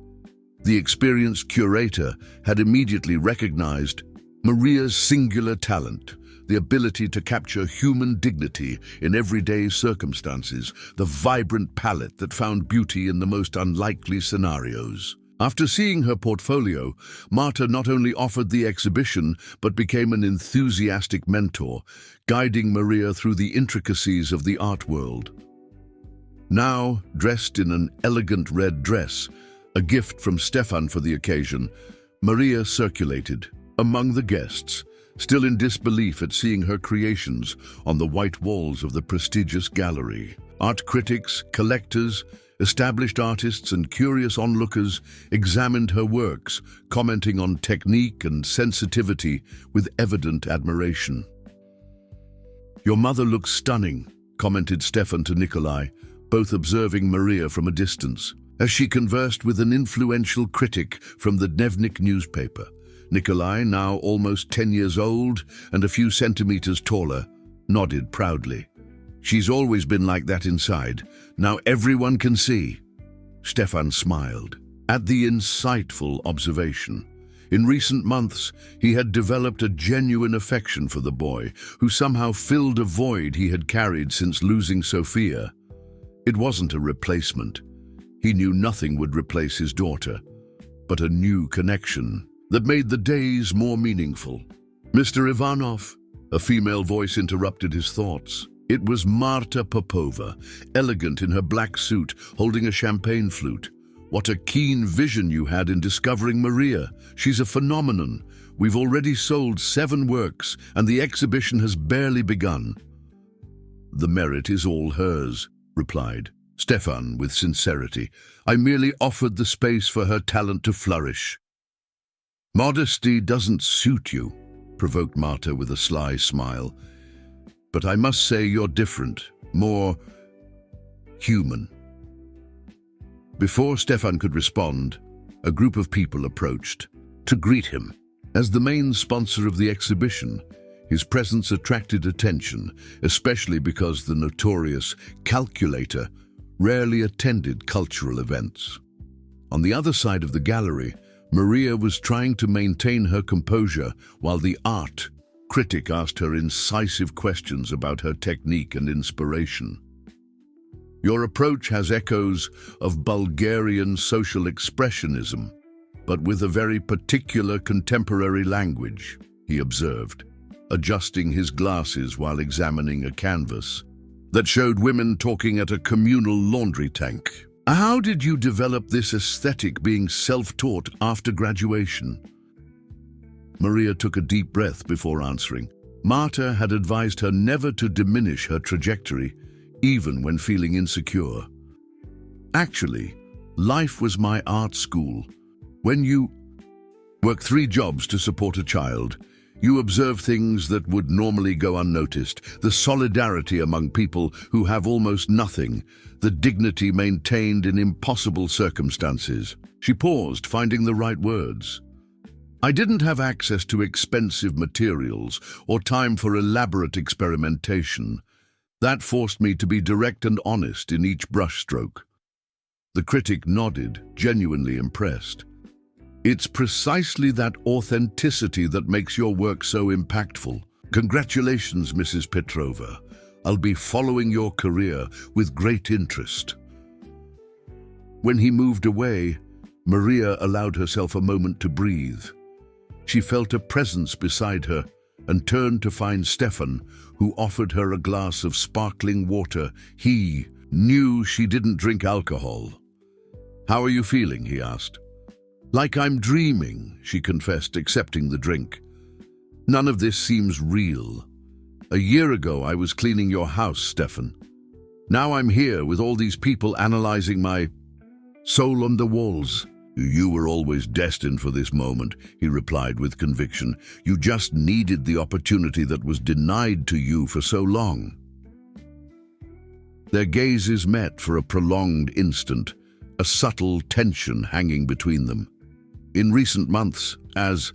The experienced curator had immediately recognized Maria's singular talent, the ability to capture human dignity in everyday circumstances, the vibrant palette that found beauty in the most unlikely scenarios. After seeing her portfolio, Marta not only offered the exhibition, but became an enthusiastic mentor, guiding Maria through the intricacies of the art world. Now, dressed in an elegant red dress, a gift from Stefan for the occasion, Maria circulated among the guests, still in disbelief at seeing her creations on the white walls of the prestigious gallery. Art critics, collectors, established artists and curious onlookers examined her works, commenting on technique and sensitivity with evident admiration. "Your mother looks stunning," commented Stefan to Nikolai, both observing Maria from a distance. As she conversed with an influential critic from the Dnevnik newspaper, Nikolai, now almost 10 years old and a few centimeters taller, nodded proudly. "She's always been like that inside. Now everyone can see." Stefan smiled at the insightful observation. In recent months, he had developed a genuine affection for the boy, who somehow filled a void he had carried since losing Sophia. It wasn't a replacement. He knew nothing would replace his daughter, but a new connection that made the days more meaningful. "Mr. Ivanov," a female voice interrupted his thoughts. It was Marta Popova, elegant in her black suit, holding a champagne flute. "What a keen vision you had in discovering Maria. She's a phenomenon. We've already sold 7 works, and the exhibition has barely begun." "The merit is all hers," replied Stefan with sincerity. "I merely offered the space for her talent to flourish." "Modesty doesn't suit you," provoked Marta with a sly smile. "But I must say you're different, more human." Before Stefan could respond, a group of people approached to greet him. As the main sponsor of the exhibition, his presence attracted attention, especially because the notorious calculator rarely attended cultural events. On the other side of the gallery, Maria was trying to maintain her composure while the art critic asked her incisive questions about her technique and inspiration. "Your approach has echoes of Bulgarian social expressionism, but with a very particular contemporary language," he observed, adjusting his glasses while examining a canvas that showed women talking at a communal laundry tank. "How did you develop this aesthetic, being self-taught after graduation?" Maria took a deep breath before answering. Marta had advised her never to diminish her trajectory, even when feeling insecure. Actually, life was my art school. When you work 3 jobs to support a child, you observe things that would normally go unnoticed. The solidarity among people who have almost nothing, the dignity maintained in impossible circumstances. She paused, finding the right words. I didn't have access to expensive materials or time for elaborate experimentation. That forced me to be direct and honest in each brushstroke. The critic nodded, genuinely impressed. It's precisely that authenticity that makes your work so impactful. Congratulations, Mrs. Petrova. I'll be following your career with great interest. When he moved away, Maria allowed herself a moment to breathe. She felt a presence beside her and turned to find Stefan, who offered her a glass of sparkling water. He knew she didn't drink alcohol. How are you feeling? He asked. Like I'm dreaming, she confessed, accepting the drink. None of this seems real. A year ago, I was cleaning your house, Stefan. Now I'm here with all these people analyzing my soul on the walls. You were always destined for this moment, he replied with conviction. You just needed the opportunity that was denied to you for so long. Their gazes met for a prolonged instant, a subtle tension hanging between them. In recent months, as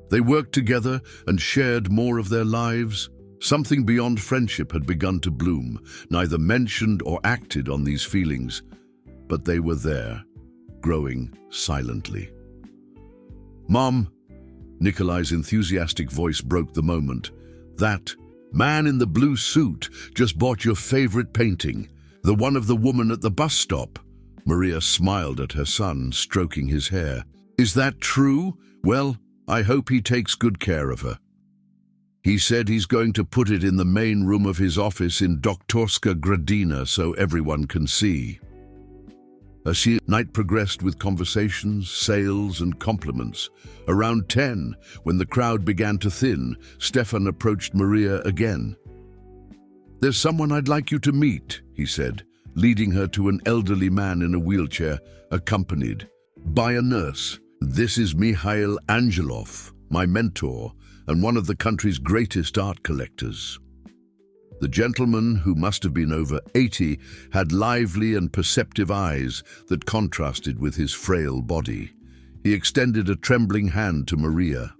they worked together and shared more of their lives, something beyond friendship had begun to bloom. Neither mentioned or acted on these feelings, but they were there, growing silently. Mom, Nikolai's enthusiastic voice broke the moment. That man in the blue suit just bought your favorite painting, the one of the woman at the bus stop. Maria smiled at her son, stroking his hair. Is that true? Well, I hope he takes good care of her. He said he's going to put it in the main room of his office in Doktorska Gradina so everyone can see. As the night progressed with conversations, sales, and compliments, around 10, when the crowd began to thin, Stefan approached Maria again. There's someone I'd like you to meet, he said, leading her to an elderly man in a wheelchair, accompanied by a nurse. This is Mikhail Angelov, my mentor, and one of the country's greatest art collectors. The gentleman, who must have been over 80, had lively and perceptive eyes that contrasted with his frail body. He extended a trembling hand to Maria.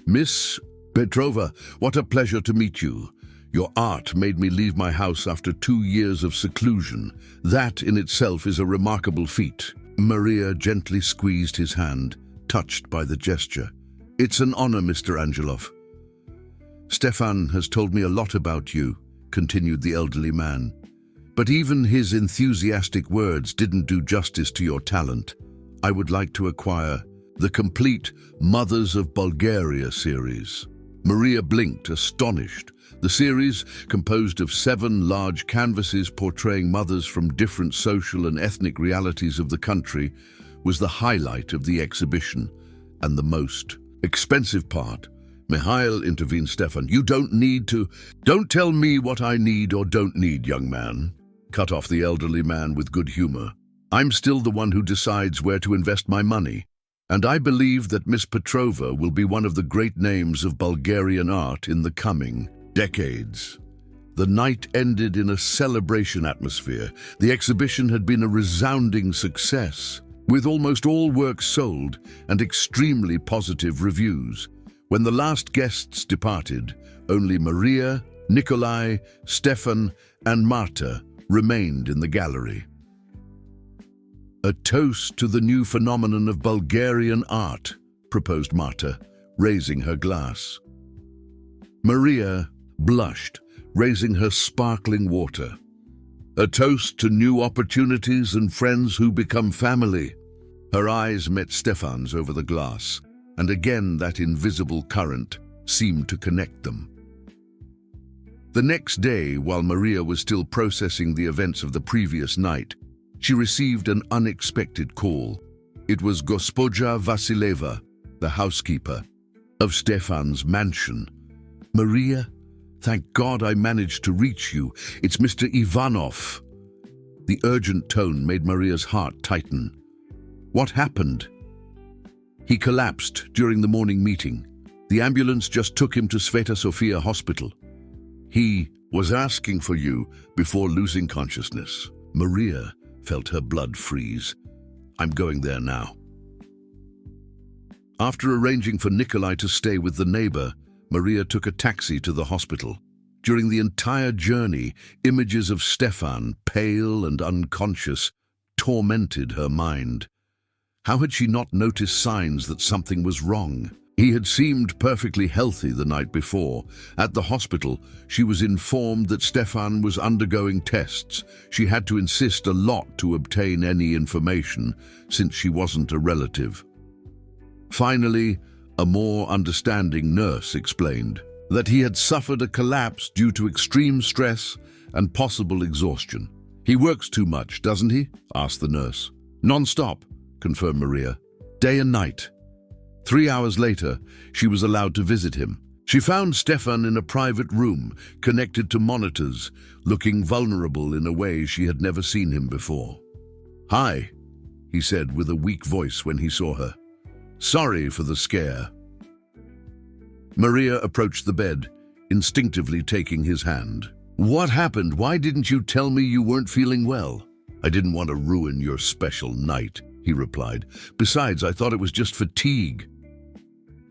Miss Petrova, what a pleasure to meet you. Your art made me leave my house after 2 years of seclusion. That in itself is a remarkable feat. Maria gently squeezed his hand, touched by the gesture. It's an honor, Mr. Angelov. Stefan has told me a lot about you, continued the elderly man. But even his enthusiastic words didn't do justice to your talent. I would like to acquire the complete Mothers of Bulgaria series. Maria blinked, astonished. The series, composed of 7 large canvases portraying mothers from different social and ethnic realities of the country, was the highlight of the exhibition, and the most expensive part. Mikhail, intervened Stefan. You don't need to. Don't tell me what I need or don't need, young man, cut off the elderly man with good humor. I'm still the one who decides where to invest my money, and I believe that Miss Petrova will be one of the great names of Bulgarian art in the coming decades. The night ended in a celebration atmosphere. The exhibition had been a resounding success, with almost all works sold and extremely positive reviews. When the last guests departed, only Maria, Nikolai, Stefan, and Marta remained in the gallery. A toast to the new phenomenon of Bulgarian art, proposed Marta, raising her glass. Maria blushed, raising her sparkling water. A toast to new opportunities and friends who become family. Her eyes met Stefan's over the glass, and again that invisible current seemed to connect them. The next day, while Maria was still processing the events of the previous night, she received an unexpected call. It was Gospodja Vasileva, the housekeeper. of Stefan's mansion. "Maria, thank God I managed to reach you. It's Mr. Ivanov." The urgent tone made Maria's heart tighten. "What happened?" "He collapsed during the morning meeting. The ambulance just took him to Sveta Sofia Hospital. He was asking for you before losing consciousness." Maria felt her blood freeze. "I'm going there now." After arranging for Nikolai to stay with the neighbor, Maria took a taxi to the hospital. During the entire journey, images of Stefan, pale and unconscious, tormented her mind. How had she not noticed signs that something was wrong? He had seemed perfectly healthy the night before. At the hospital, she was informed that Stefan was undergoing tests. She had to insist a lot to obtain any information, since she wasn't a relative. Finally, a more understanding nurse explained that he had suffered a collapse due to extreme stress and possible exhaustion. "He works too much, doesn't he?" asked the nurse. "Non-stop," confirmed Maria. "Day and night." 3 hours later, she was allowed to visit him. She found Stefan in a private room, connected to monitors, looking vulnerable in a way she had never seen him before. "Hi," he said with a weak voice when he saw her. "Sorry for the scare." Maria approached the bed, instinctively taking his hand. "What happened? Why didn't you tell me you weren't feeling well?" "I didn't want to ruin your special night," he replied. "Besides, I thought it was just fatigue."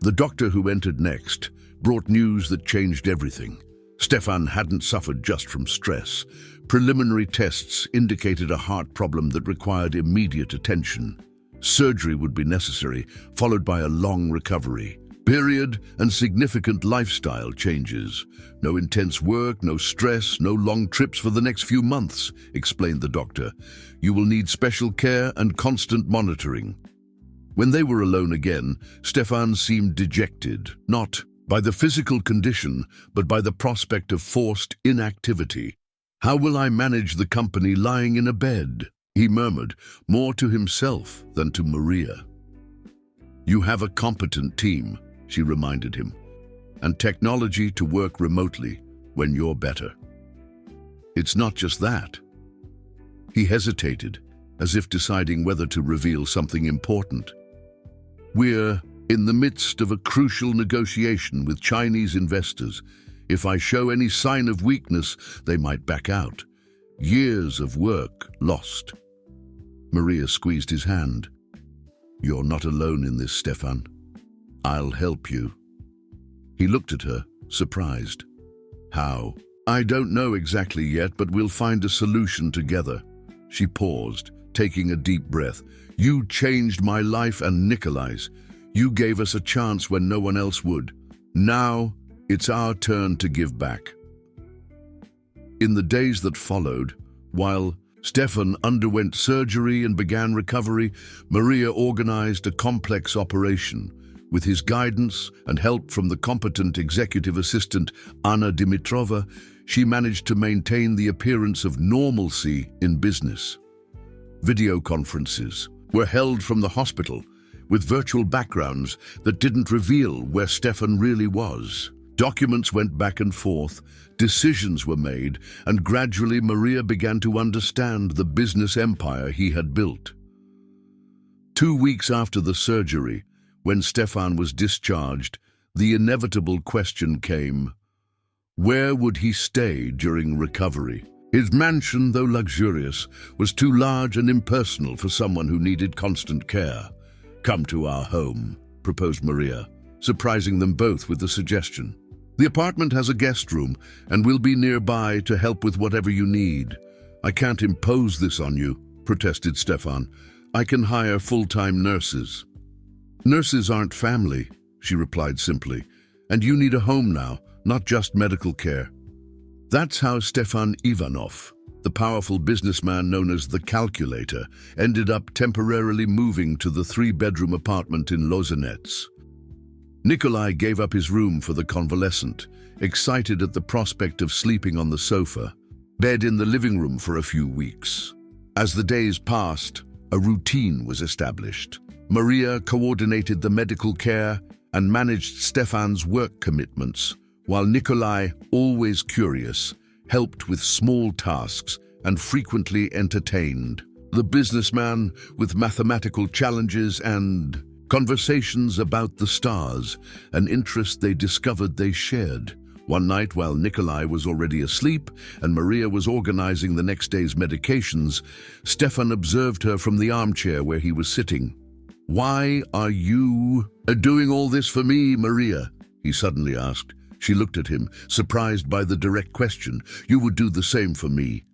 The doctor who entered next brought news that changed everything. Stefan hadn't suffered just from stress. Preliminary tests indicated a heart problem that required immediate attention. Surgery would be necessary, followed by a long recovery period and significant lifestyle changes. "No intense work, no stress, no long trips for the next few months," explained the doctor. "You will need special care and constant monitoring." When they were alone again, Stefan seemed dejected, not by the physical condition, but by the prospect of forced inactivity. "How will I manage the company lying in a bed?" he murmured, more to himself than to Maria. "You have a competent team," she reminded him, "and technology to work remotely when you're better." "It's not just that." He hesitated, as if deciding whether to reveal something important. "We're in the midst of a crucial negotiation with Chinese investors. If I show any sign of weakness, they might back out. Years of work lost." Maria squeezed his hand. "You're not alone in this, Stefan. I'll help you." He looked at her, surprised. "How?" "I don't know exactly yet, but we'll find a solution together." She paused, taking a deep breath. "You changed my life and Nikolai's. You gave us a chance when no one else would. Now, it's our turn to give back." In the days that followed, while Stefan underwent surgery and began recovery, Maria organized a complex operation. With his guidance and help from the competent executive assistant Anna Dimitrova, she managed to maintain the appearance of normalcy in business. Video conferences were held from the hospital, with virtual backgrounds that didn't reveal where Stefan really was. Documents went back and forth, decisions were made, and gradually Maria began to understand the business empire he had built. 2 weeks after the surgery, when Stefan was discharged, the inevitable question came: where would he stay during recovery? His mansion, though luxurious, was too large and impersonal for someone who needed constant care. "Come to our home," proposed Maria, surprising them both with the suggestion. "The apartment has a guest room, and we'll be nearby to help with whatever you need." "I can't impose this on you," protested Stefan. "I can hire full-time nurses." "Nurses aren't family," she replied simply, "and you need a home now, not just medical care." That's how Stefan Ivanov, the powerful businessman known as the Calculator, ended up temporarily moving to the 3-bedroom apartment in Lozhenets. Nikolai gave up his room for the convalescent, excited at the prospect of sleeping on the sofa, bed in the living room for a few weeks. As the days passed, a routine was established. Maria coordinated the medical care, and managed Stefan's work commitments, while Nikolai, always curious, helped with small tasks and frequently entertained the businessman with mathematical challenges and conversations about the stars, an interest they discovered they shared. One night, while Nikolai was already asleep and Maria was organizing the next day's medications, Stefan observed her from the armchair where he was sitting. "Why are you doing all this for me, Maria?" he suddenly asked. She looked at him, surprised by the direct question. "You would do the same for me."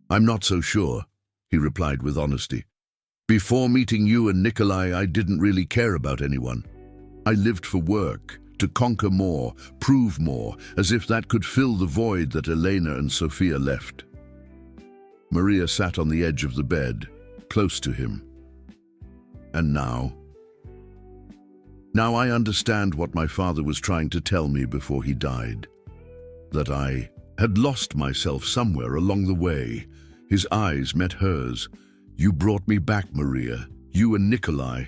"I'm not so sure," he replied with honesty. "Before meeting you and Nikolai, I didn't really care about anyone. I lived for work, to conquer more, prove more, as if that could fill the void that Elena and Sophia left." Maria sat on the edge of the bed, close to him. "And now? Now I understand what my father was trying to tell me before he died. That I had lost myself somewhere along the way." His eyes met hers. "You brought me back, Maria. You and Nikolai."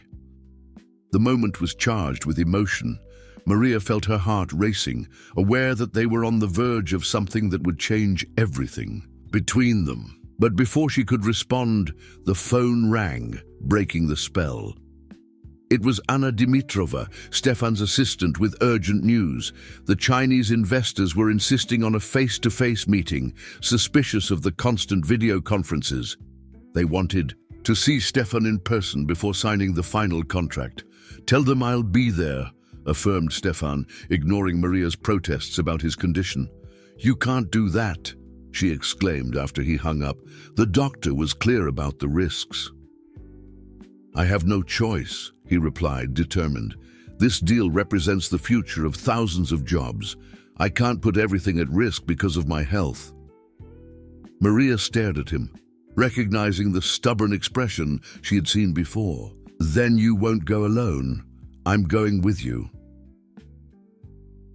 The moment was charged with emotion. Maria felt her heart racing, aware that they were on the verge of something that would change everything between them. But before she could respond, the phone rang, breaking the spell. It was Anna Dimitrova, Stefan's assistant, with urgent news. The Chinese investors were insisting on a face-to-face meeting, suspicious of the constant video conferences. They wanted to see Stefan in person before signing the final contract. "Tell them I'll be there," affirmed Stefan, ignoring Maria's protests about his condition. "You can't do that," she exclaimed after he hung up. "The doctor was clear about the risks." "I have no choice," he replied, determined. "This deal represents the future of thousands of jobs. I can't put everything at risk because of my health." Maria stared at him, recognizing the stubborn expression she had seen before. "Then you won't go alone. I'm going with you."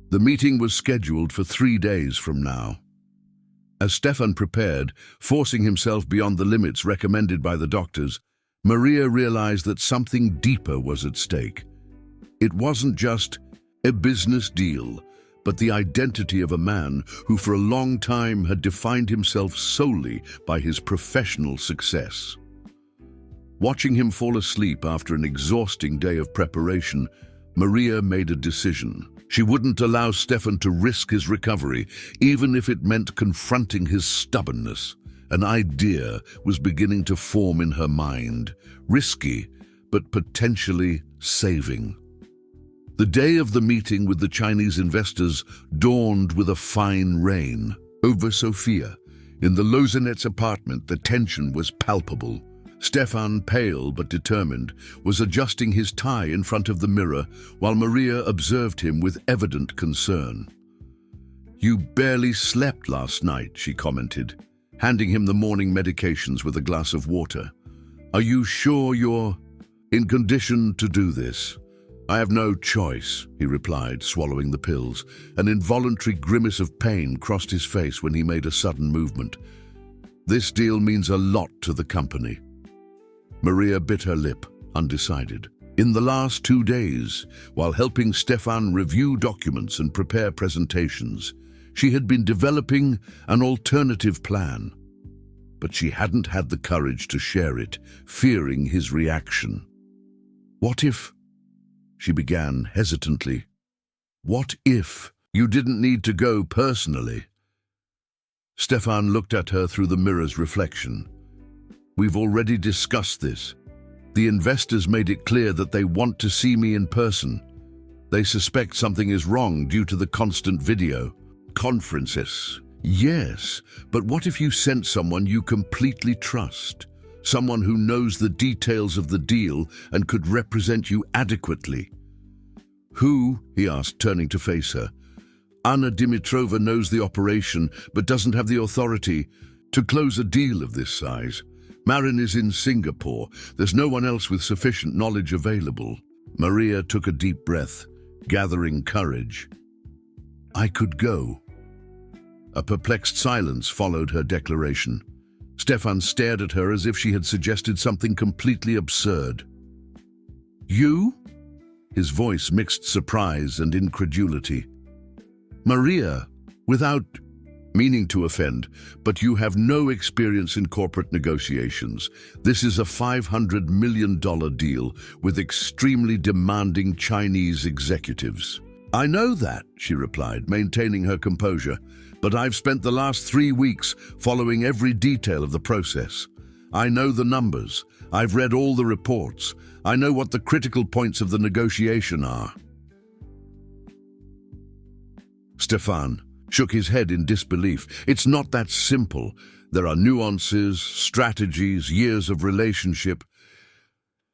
The meeting was scheduled for 3 days from now. As Stefan prepared, forcing himself beyond the limits recommended by the doctors, Maria realized that something deeper was at stake. It wasn't just a business deal, but the identity of a man who for a long time had defined himself solely by his professional success. Watching him fall asleep after an exhausting day of preparation, Maria made a decision. She wouldn't allow Stefan to risk his recovery, even if it meant confronting his stubbornness. An idea was beginning to form in her mind, risky, but potentially saving. The day of the meeting with the Chinese investors dawned with a fine rain over Sophia. In the Lozenets apartment, the tension was palpable. Stefan, pale but determined, was adjusting his tie in front of the mirror while Maria observed him with evident concern. "You barely slept last night," she commented, handing him the morning medications with a glass of water. "Are you sure you're in condition to do this?" "I have no choice," he replied, swallowing the pills. An involuntary grimace of pain crossed his face when he made a sudden movement. "This deal means a lot to the company." Maria bit her lip, undecided. In the last 2 days, while helping Stefan review documents and prepare presentations, she had been developing an alternative plan. But she hadn't had the courage to share it, fearing his reaction. "What if," she began hesitantly, "what if you didn't need to go personally?" Stefan looked at her through the mirror's reflection. "We've already discussed this. The investors made it clear that they want to see me in person. They suspect something is wrong due to the constant video conferences." "Yes, but what if you sent someone you completely trust? Someone who knows the details of the deal and could represent you adequately?" "Who?" he asked, turning to face her. "Anna Dimitrova knows the operation, but doesn't have the authority to close a deal of this size. Marin is in Singapore. There's no one else with sufficient knowledge available." Maria took a deep breath, gathering courage. "I could go." A perplexed silence followed her declaration. Stefan stared at her as if she had suggested something completely absurd. "You?" his voice mixed surprise and incredulity. "Maria, without meaning to offend, but you have no experience in corporate negotiations. This is a $500 million deal with extremely demanding Chinese executives." "I know that," she replied, maintaining her composure, "but I've spent the last 3 weeks following every detail of the process. I know the numbers. I've read all the reports. I know what the critical points of the negotiation are." Stefan shook his head in disbelief. "It's not that simple. There are nuances, strategies, years of relationship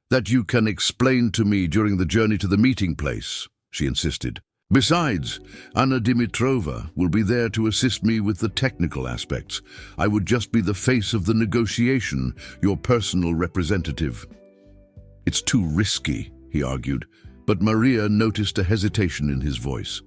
that you can explain to me during the journey to the meeting place," she insisted. "Besides, Anna Dimitrova will be there to assist me with the technical aspects. I would just be the face of the negotiation, your personal representative." "It's too risky," he argued, but Maria noticed a hesitation in his voice.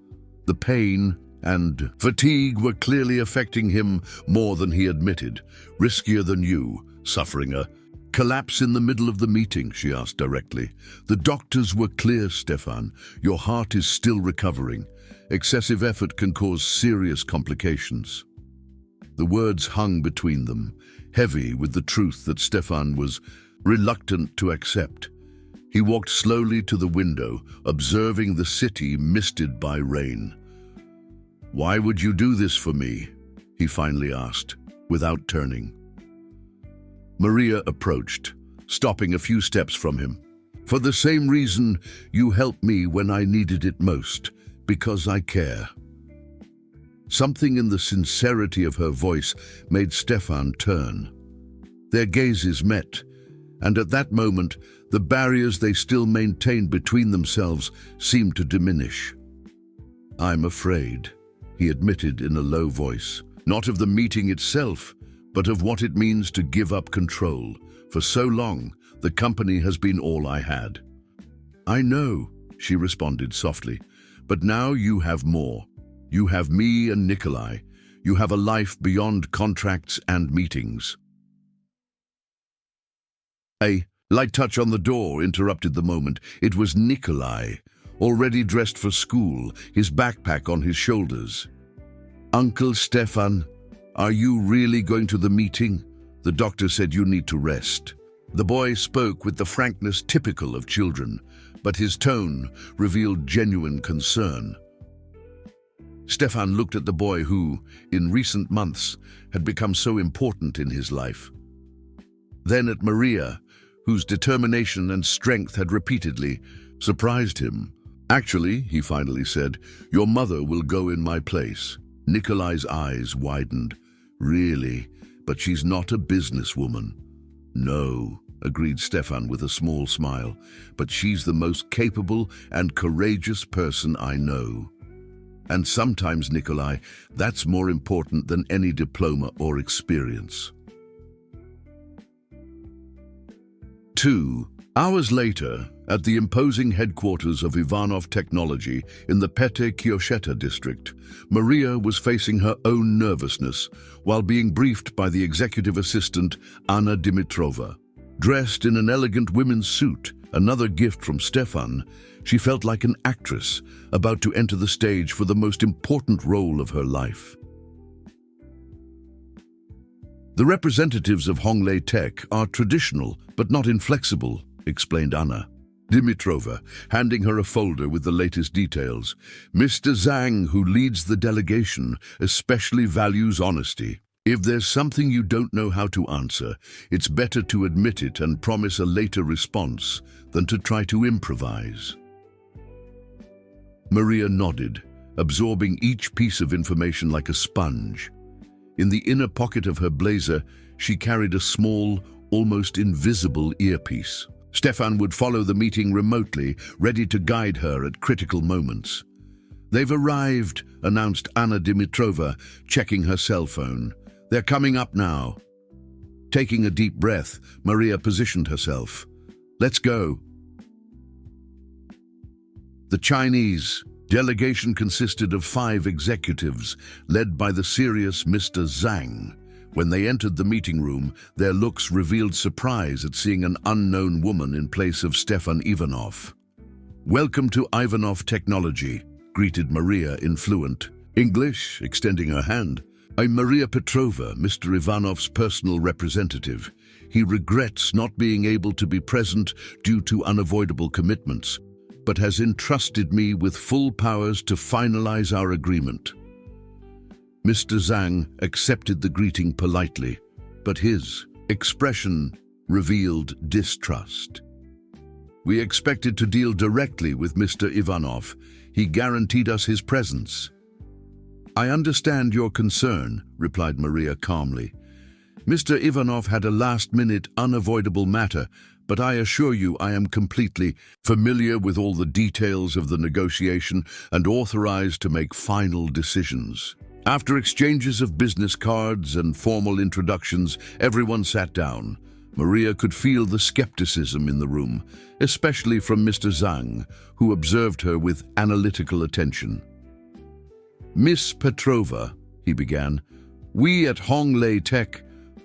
The pain and fatigue were clearly affecting him more than he admitted. "Riskier than you, suffering a collapse in the middle of the meeting?" she asked directly. "The doctors were clear, Stefan. Your heart is still recovering. Excessive effort can cause serious complications." The words hung between them, heavy with the truth that Stefan was reluctant to accept. He walked slowly to the window, observing the city misted by rain. "Why would you do this for me?" he finally asked, without turning. Maria approached, stopping a few steps from him. "For the same reason you helped me when I needed it most, because I care." Something in the sincerity of her voice made Stefan turn. Their gazes met, and at that moment, the barriers they still maintained between themselves seemed to diminish. "I'm afraid," he admitted in a low voice, "not of the meeting itself, but of what it means to give up control. For so long, the company has been all I had." "I know," she responded softly, "but now you have more. You have me and Nikolai. You have a life beyond contracts and meetings." A light touch on the door interrupted the moment. It was Nikolai, already dressed for school, his backpack on his shoulders. "Uncle Stefan, are you really going to the meeting? The doctor said you need to rest." The boy spoke with the frankness typical of children, but his tone revealed genuine concern. Stefan looked at the boy who, in recent months, had become so important in his life. Then at Maria, whose determination and strength had repeatedly surprised him. "Actually," he finally said, "your mother will go in my place." Nikolai's eyes widened. "Really? But she's not a businesswoman." "No," agreed Stefan with a small smile, "but she's the most capable and courageous person I know. And sometimes, Nikolai, that's more important than any diploma or experience." 2 hours later, at the imposing headquarters of Ivanov Technology in the Pete-Kiosheta district, Maria was facing her own nervousness while being briefed by the executive assistant Anna Dimitrova. Dressed in an elegant women's suit, another gift from Stefan, she felt like an actress about to enter the stage for the most important role of her life. "The representatives of Honglei Tech are traditional but not inflexible," explained Anna Dimitrova, handing her a folder with the latest details. "Mr. Zhang, who leads the delegation, especially values honesty. If there's something you don't know how to answer, it's better to admit it and promise a later response than to try to improvise." Maria nodded, absorbing each piece of information like a sponge. In the inner pocket of her blazer, she carried a small, almost invisible earpiece. Stefan would follow the meeting remotely, ready to guide her at critical moments. "They've arrived," announced Anna Dimitrova, checking her cell phone. "They're coming up now." Taking a deep breath, Maria positioned herself. "Let's go." The Chinese delegation consisted of 5 executives, led by the serious Mr. Zhang. When they entered the meeting room, their looks revealed surprise at seeing an unknown woman in place of Stefan Ivanov. "Welcome to Ivanov Technology," greeted Maria in fluent English, extending her hand. "I'm Maria Petrova, Mr. Ivanov's personal representative. He regrets not being able to be present due to unavoidable commitments, but has entrusted me with full powers to finalize our agreement." Mr. Zhang accepted the greeting politely, but his expression revealed distrust. "We expected to deal directly with Mr. Ivanov. He guaranteed us his presence." "I understand your concern," replied Maria calmly. "Mr. Ivanov had a last-minute, unavoidable matter, but I assure you I am completely familiar with all the details of the negotiation and authorized to make final decisions." After exchanges of business cards and formal introductions, everyone sat down. Maria could feel the skepticism in the room, especially from Mr. Zhang, who observed her with analytical attention. "Miss Petrova," he began, "we at Honglei Tech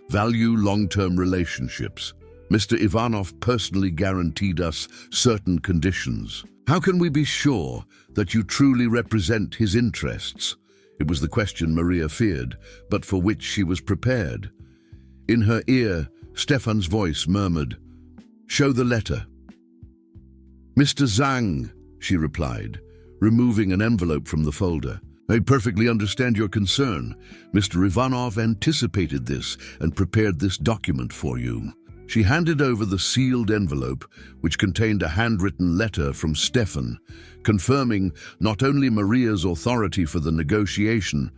value long-term relationships. Mr. Ivanov personally guaranteed us certain conditions. How can we be sure that you truly represent his interests?" It was the question Maria feared, but for which she was prepared. In her ear, Stefan's voice murmured, "Show the letter." "Mr. Zhang," she replied, removing an envelope from the folder. "I perfectly understand your concern. Mr. Ivanov anticipated this and prepared this document for you." She handed over the sealed envelope, which contained a handwritten letter from Stefan, confirming not only Maria's authority for the negotiation,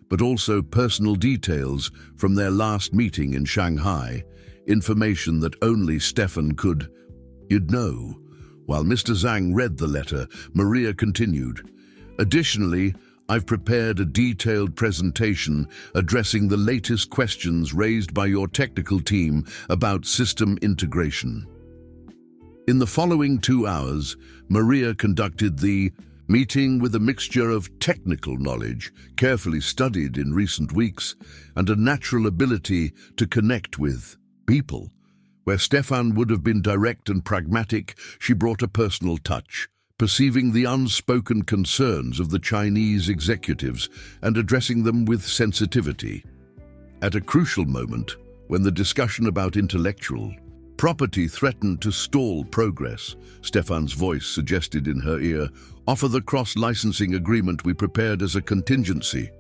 but also personal details from their last meeting in Shanghai, information that only Stefan could, know. While Mr. Zhang read the letter, Maria continued, "Additionally, I've prepared a detailed presentation addressing the latest questions raised by your technical team about system integration." In the following 2 hours, Maria conducted the meeting with a mixture of technical knowledge, carefully studied in recent weeks, and a natural ability to connect with people. Where Stefan would have been direct and pragmatic, she brought a personal touch, perceiving the unspoken concerns of the Chinese executives and addressing them with sensitivity. At a crucial moment, when the discussion about intellectual property threatened to stall progress, Stefan's voice suggested in her ear, "Offer the cross-licensing agreement we prepared as a contingency."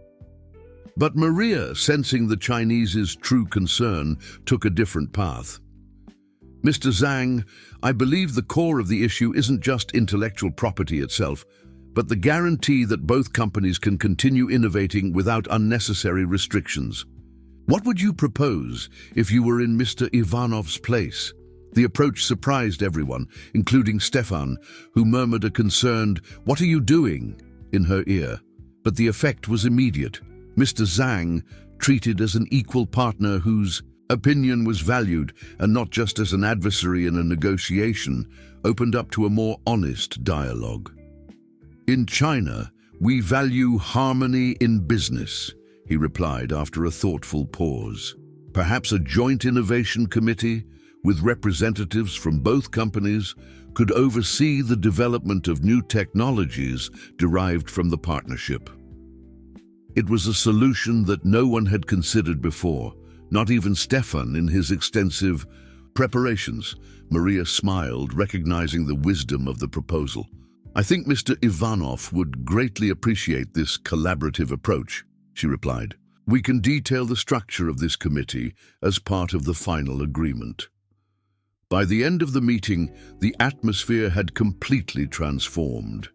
But Maria, sensing the Chinese's true concern, took a different path. "Mr. Zhang, I believe the core of the issue isn't just intellectual property itself, but the guarantee that both companies can continue innovating without unnecessary restrictions. What would you propose if you were in Mr. Ivanov's place?" The approach surprised everyone, including Stefan, who murmured a concerned, "What are you doing?" in her ear. But the effect was immediate. Mr. Zhang, treated as an equal partner whose opinion was valued, and not just as an adversary in a negotiation, opened up to a more honest dialogue. "In China, we value harmony in business," he replied after a thoughtful pause. "Perhaps a joint innovation committee, with representatives from both companies, could oversee the development of new technologies derived from the partnership." It was a solution that no one had considered before, not even Stefan in his extensive preparations. Maria smiled, recognizing the wisdom of the proposal. "I think Mr. Ivanov would greatly appreciate this collaborative approach," she replied. "We can detail the structure of this committee as part of the final agreement." By the end of the meeting, the atmosphere had completely transformed.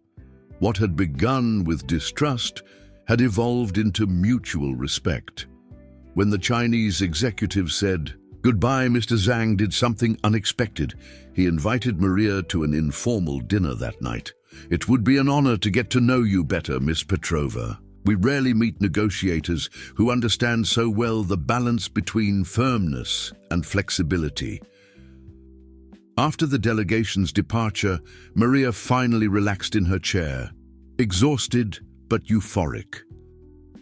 What had begun with distrust had evolved into mutual respect. When the Chinese executive said, "Goodbye, Mr. Zhang did something unexpected," he invited Maria to an informal dinner that night. "It would be an honor to get to know you better, Miss Petrova. We rarely meet negotiators who understand so well the balance between firmness and flexibility." After the delegation's departure, Maria finally relaxed in her chair, exhausted but euphoric.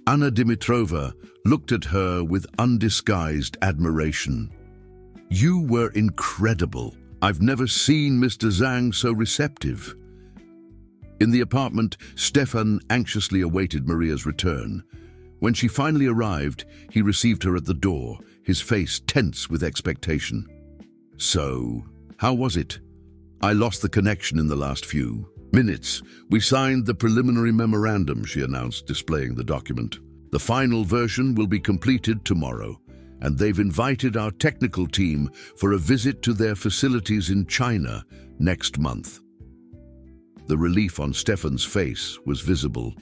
Anna Dimitrova looked at her with undisguised admiration. "You were incredible. I've never seen Mr. Zhang so receptive." In the apartment, Stefan anxiously awaited Maria's return. When she finally arrived, he received her at the door, his face tense with expectation. "So, how was it?" "I lost the connection in the last few minutes. We signed the preliminary memorandum," she announced, displaying the document. "The final version will be completed tomorrow, and they've invited our technical team for a visit to their facilities in China next month." The relief on Stefan's face was visible.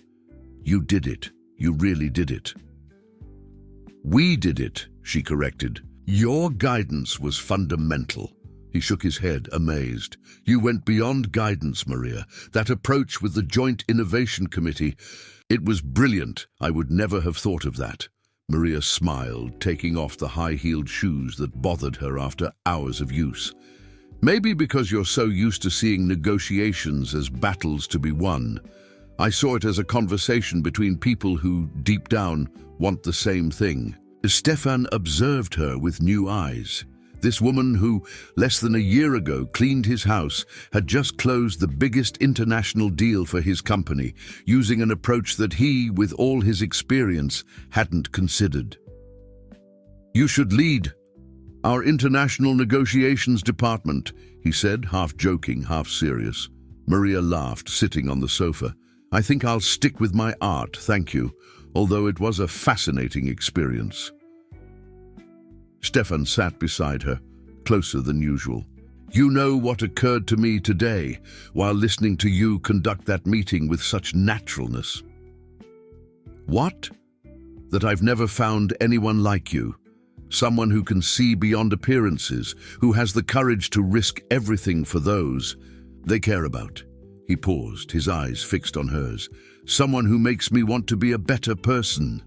"You did it. You really did it." "We did it," she corrected. "Your guidance was fundamental." He shook his head, amazed. "You went beyond guidance, Maria. That approach with the Joint Innovation Committee, it was brilliant. I would never have thought of that." Maria smiled, taking off the high-heeled shoes that bothered her after hours of use. "Maybe because you're so used to seeing negotiations as battles to be won. I saw it as a conversation between people who, deep down, want the same thing." Stefan observed her with new eyes. This woman who, less than a year ago, cleaned his house, had just closed the biggest international deal for his company, using an approach that he, with all his experience, hadn't considered. "You should lead our international negotiations department," he said, half joking, half serious. Maria laughed, sitting on the sofa. "I think I'll stick with my art, thank you, although it was a fascinating experience." Stefan sat beside her, closer than usual. "You know what occurred to me today while listening to you conduct that meeting with such naturalness?" "What?" "That I've never found anyone like you. Someone who can see beyond appearances, who has the courage to risk everything for those they care about." He paused, his eyes fixed on hers. "Someone who makes me want to be a better person."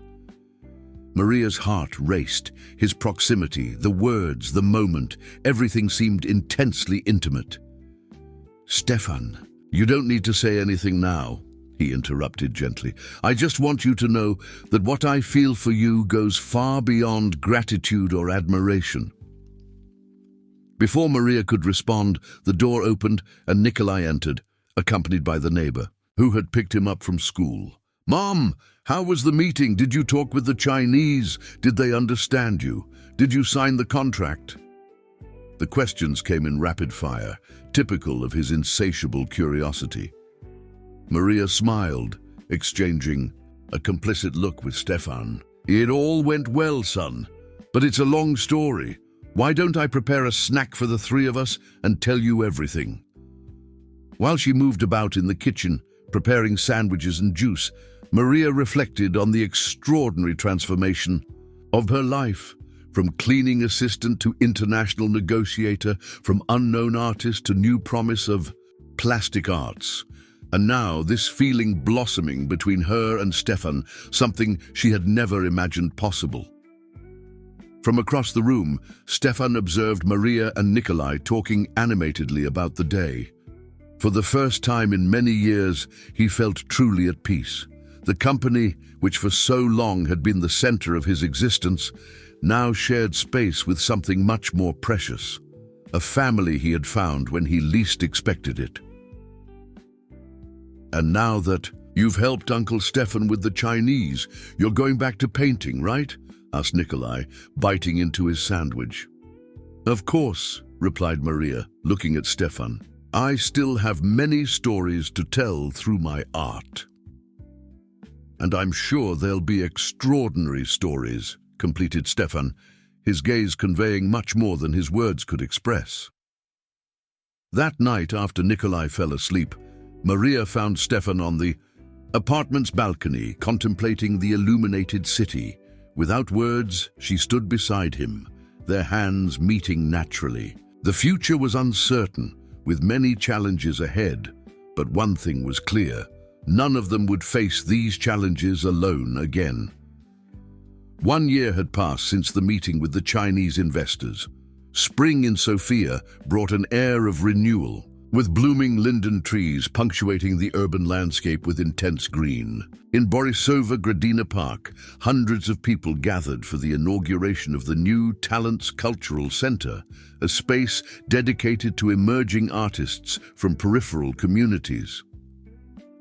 Maria's heart raced. His proximity, the words, the moment, everything seemed intensely intimate. "Stefan, you don't need to say anything now," he interrupted gently. "I just want you to know that what I feel for you goes far beyond gratitude or admiration." Before Maria could respond, the door opened and Nikolai entered, accompanied by the neighbor, who had picked him up from school. "Mom, how was the meeting? Did you talk with the Chinese? Did they understand you? Did you sign the contract?" The questions came in rapid fire, typical of his insatiable curiosity. Maria smiled, exchanging a complicit look with Stefan. "It all went well, son, but it's a long story. Why don't I prepare a snack for the three of us and tell you everything?" While she moved about in the kitchen, preparing sandwiches and juice, Maria reflected on the extraordinary transformation of her life. From cleaning assistant to international negotiator, from unknown artist to new promise of plastic arts. And now this feeling blossoming between her and Stefan, something she had never imagined possible. From across the room, Stefan observed Maria and Nikolai talking animatedly about the day. For the first time in many years, he felt truly at peace. The company, which for so long had been the center of his existence, now shared space with something much more precious. A family he had found when he least expected it. "And now that you've helped Uncle Stefan with the Chinese, you're going back to painting, right?" asked Nikolai, biting into his sandwich. "Of course," replied Maria, looking at Stefan. "I still have many stories to tell through my art. And I'm sure they'll be extraordinary stories," completed Stefan, his gaze conveying much more than his words could express. That night, after Nikolai fell asleep, Maria found Stefan on the apartment's balcony, contemplating the illuminated city. Without words, she stood beside him, their hands meeting naturally. The future was uncertain, with many challenges ahead, but one thing was clear: none of them would face these challenges alone again. 1 year had passed since the meeting with the Chinese investors. Spring in Sofia brought an air of renewal, with blooming linden trees punctuating the urban landscape with intense green. In Borisova Gradina Park, hundreds of people gathered for the inauguration of the new Talents Cultural Center, a space dedicated to emerging artists from peripheral communities.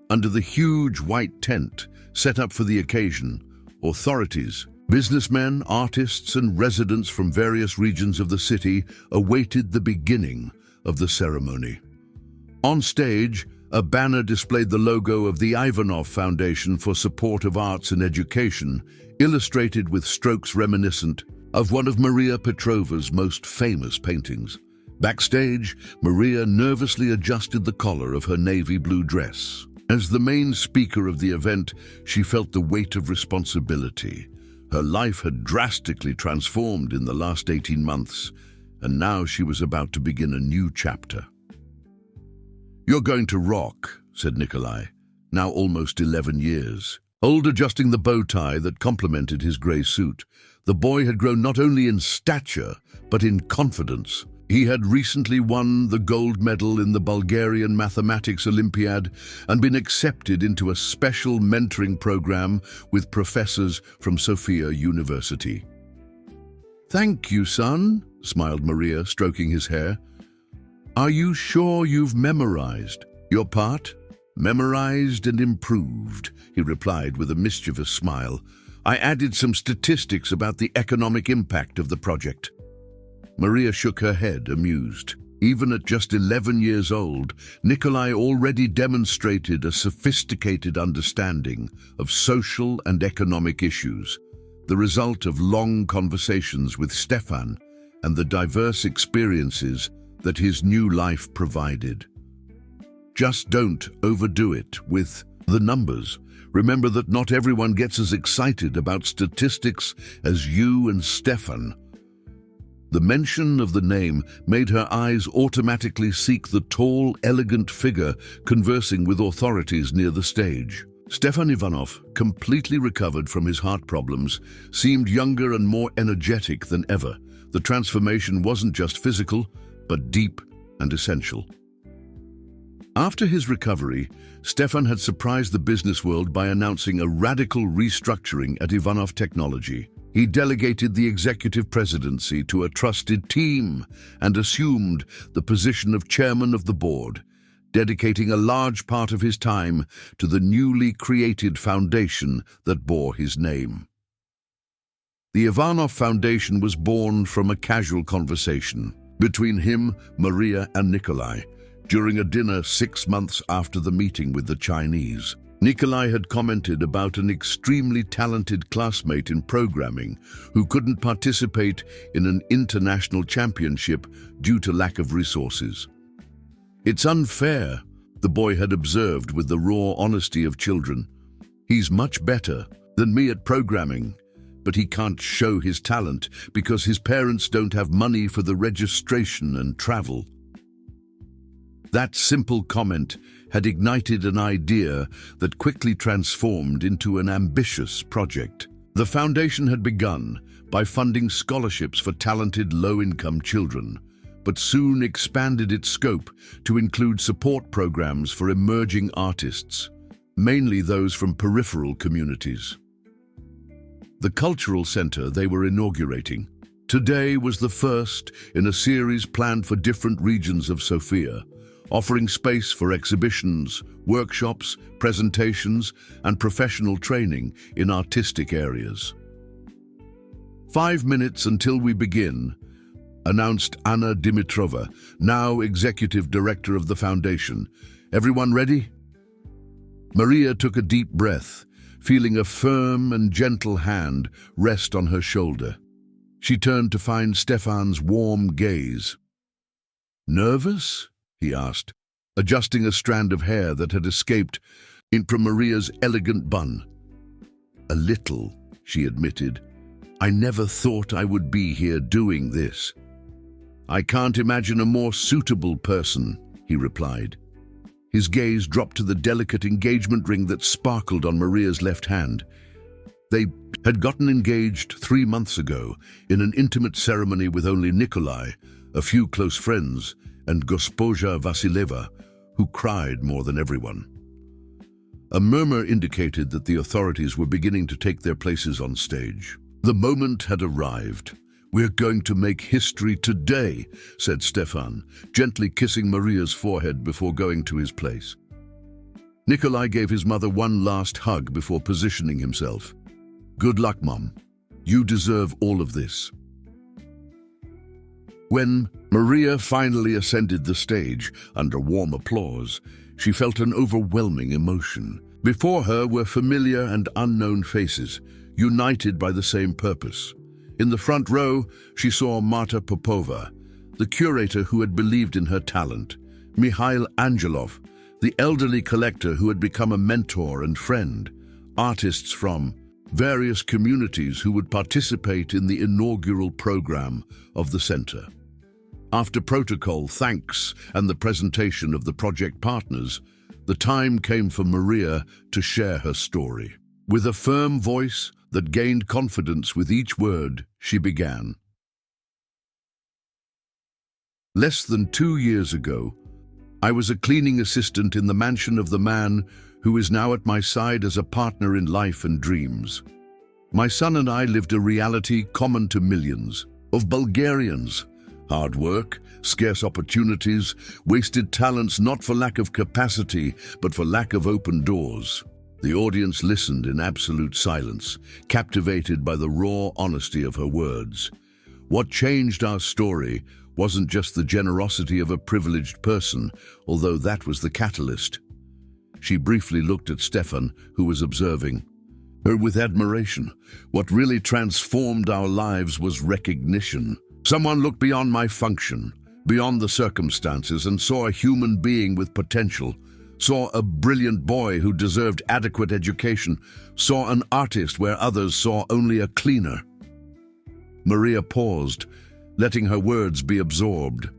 Under the huge white tent set up for the occasion, authorities, businessmen, artists, and residents from various regions of the city awaited the beginning of the ceremony. On stage, a banner displayed the logo of the Ivanov Foundation for Support of Arts and Education, illustrated with strokes reminiscent of one of Maria Petrova's most famous paintings. Backstage, Maria nervously adjusted the collar of her navy blue dress. As the main speaker of the event, she felt the weight of responsibility. Her life had drastically transformed in the last 18 months, and now she was about to begin a new chapter. "You're going to rock," said Nikolai, now almost 11 years. Old, adjusting the bow tie that complemented his grey suit, the boy had grown not only in stature, but in confidence. He had recently won the gold medal in the Bulgarian Mathematics Olympiad and been accepted into a special mentoring program with professors from Sofia University. "Thank you, son," smiled Maria, stroking his hair. "Are you sure you've memorized your part?" "Memorized and improved," he replied with a mischievous smile. "I added some statistics about the economic impact of the project." Maria shook her head, amused. Even at just 11 years old, Nikolai already demonstrated a sophisticated understanding of social and economic issues, the result of long conversations with Stefan and the diverse experiences that his new life provided. Just don't overdo it with the numbers. Remember that not everyone gets as excited about statistics as you and Stefan. The mention of the name made her eyes automatically seek the tall, elegant figure conversing with authorities near the stage. Stefan Ivanov, completely recovered from his heart problems, seemed younger and more energetic than ever. The transformation wasn't just physical, but deep and essential. After his recovery, Stefan had surprised the business world by announcing a radical restructuring at Ivanov Technology. He delegated the executive presidency to a trusted team and assumed the position of chairman of the board, dedicating a large part of his time to the newly created foundation that bore his name. The Ivanov Foundation was born from a casual conversation between him, Maria, and Nikolai during a dinner 6 months after the meeting with the Chinese. Nikolai had commented about an extremely talented classmate in programming who couldn't participate in an international championship due to lack of resources. "It's unfair," the boy had observed with the raw honesty of children. "He's much better than me at programming, but he can't show his talent because his parents don't have money for the registration and travel." That simple comment had ignited an idea that quickly transformed into an ambitious project. The foundation had begun by funding scholarships for talented low-income children, but soon expanded its scope to include support programs for emerging artists, mainly those from peripheral communities. The cultural center they were inaugurating today was the first in a series planned for different regions of Sofia, offering space for exhibitions, workshops, presentations, and professional training in artistic areas. 5 minutes until we begin, announced Anna Dimitrova, now executive director of the foundation. Everyone ready? Maria took a deep breath, feeling a firm and gentle hand rest on her shoulder. She turned to find Stefan's warm gaze. "Nervous?" he asked, adjusting a strand of hair that had escaped from Maria's elegant bun. "A little," she admitted. "I never thought I would be here doing this." "I can't imagine a more suitable person," he replied. His gaze dropped to the delicate engagement ring that sparkled on Maria's left hand. They had gotten engaged 3 months ago in an intimate ceremony with only Nikolai, a few close friends, and Gospoja Vasileva, who cried more than everyone. A murmur indicated that the authorities were beginning to take their places on stage. The moment had arrived. "We're going to make history today," said Stefan, gently kissing Maria's forehead before going to his place. Nikolai gave his mother one last hug before positioning himself. "Good luck, Mom. You deserve all of this." When Maria finally ascended the stage under warm applause, she felt an overwhelming emotion. Before her were familiar and unknown faces, united by the same purpose. In the front row, she saw Marta Popova, the curator who had believed in her talent, Mikhail Angelov, the elderly collector who had become a mentor and friend, artists from various communities who would participate in the inaugural program of the center. After protocol, thanks, and the presentation of the project partners, the time came for Maria to share her story. With a firm voice that gained confidence with each word, she began. "Less than 2 years ago, I was a cleaning assistant in the mansion of the man who is now at my side as a partner in life and dreams. My son and I lived a reality common to millions of Bulgarians. Hard work, scarce opportunities, wasted talents not for lack of capacity, but for lack of open doors." The audience listened in absolute silence, captivated by the raw honesty of her words. What changed our story wasn't just the generosity of a privileged person, although that was the catalyst. She briefly looked at Stefan, who was observing her with admiration. What really transformed our lives was recognition. Someone looked beyond my function, beyond the circumstances, and saw a human being with potential, saw a brilliant boy who deserved adequate education, saw an artist where others saw only a cleaner. Maria paused, letting her words be absorbed.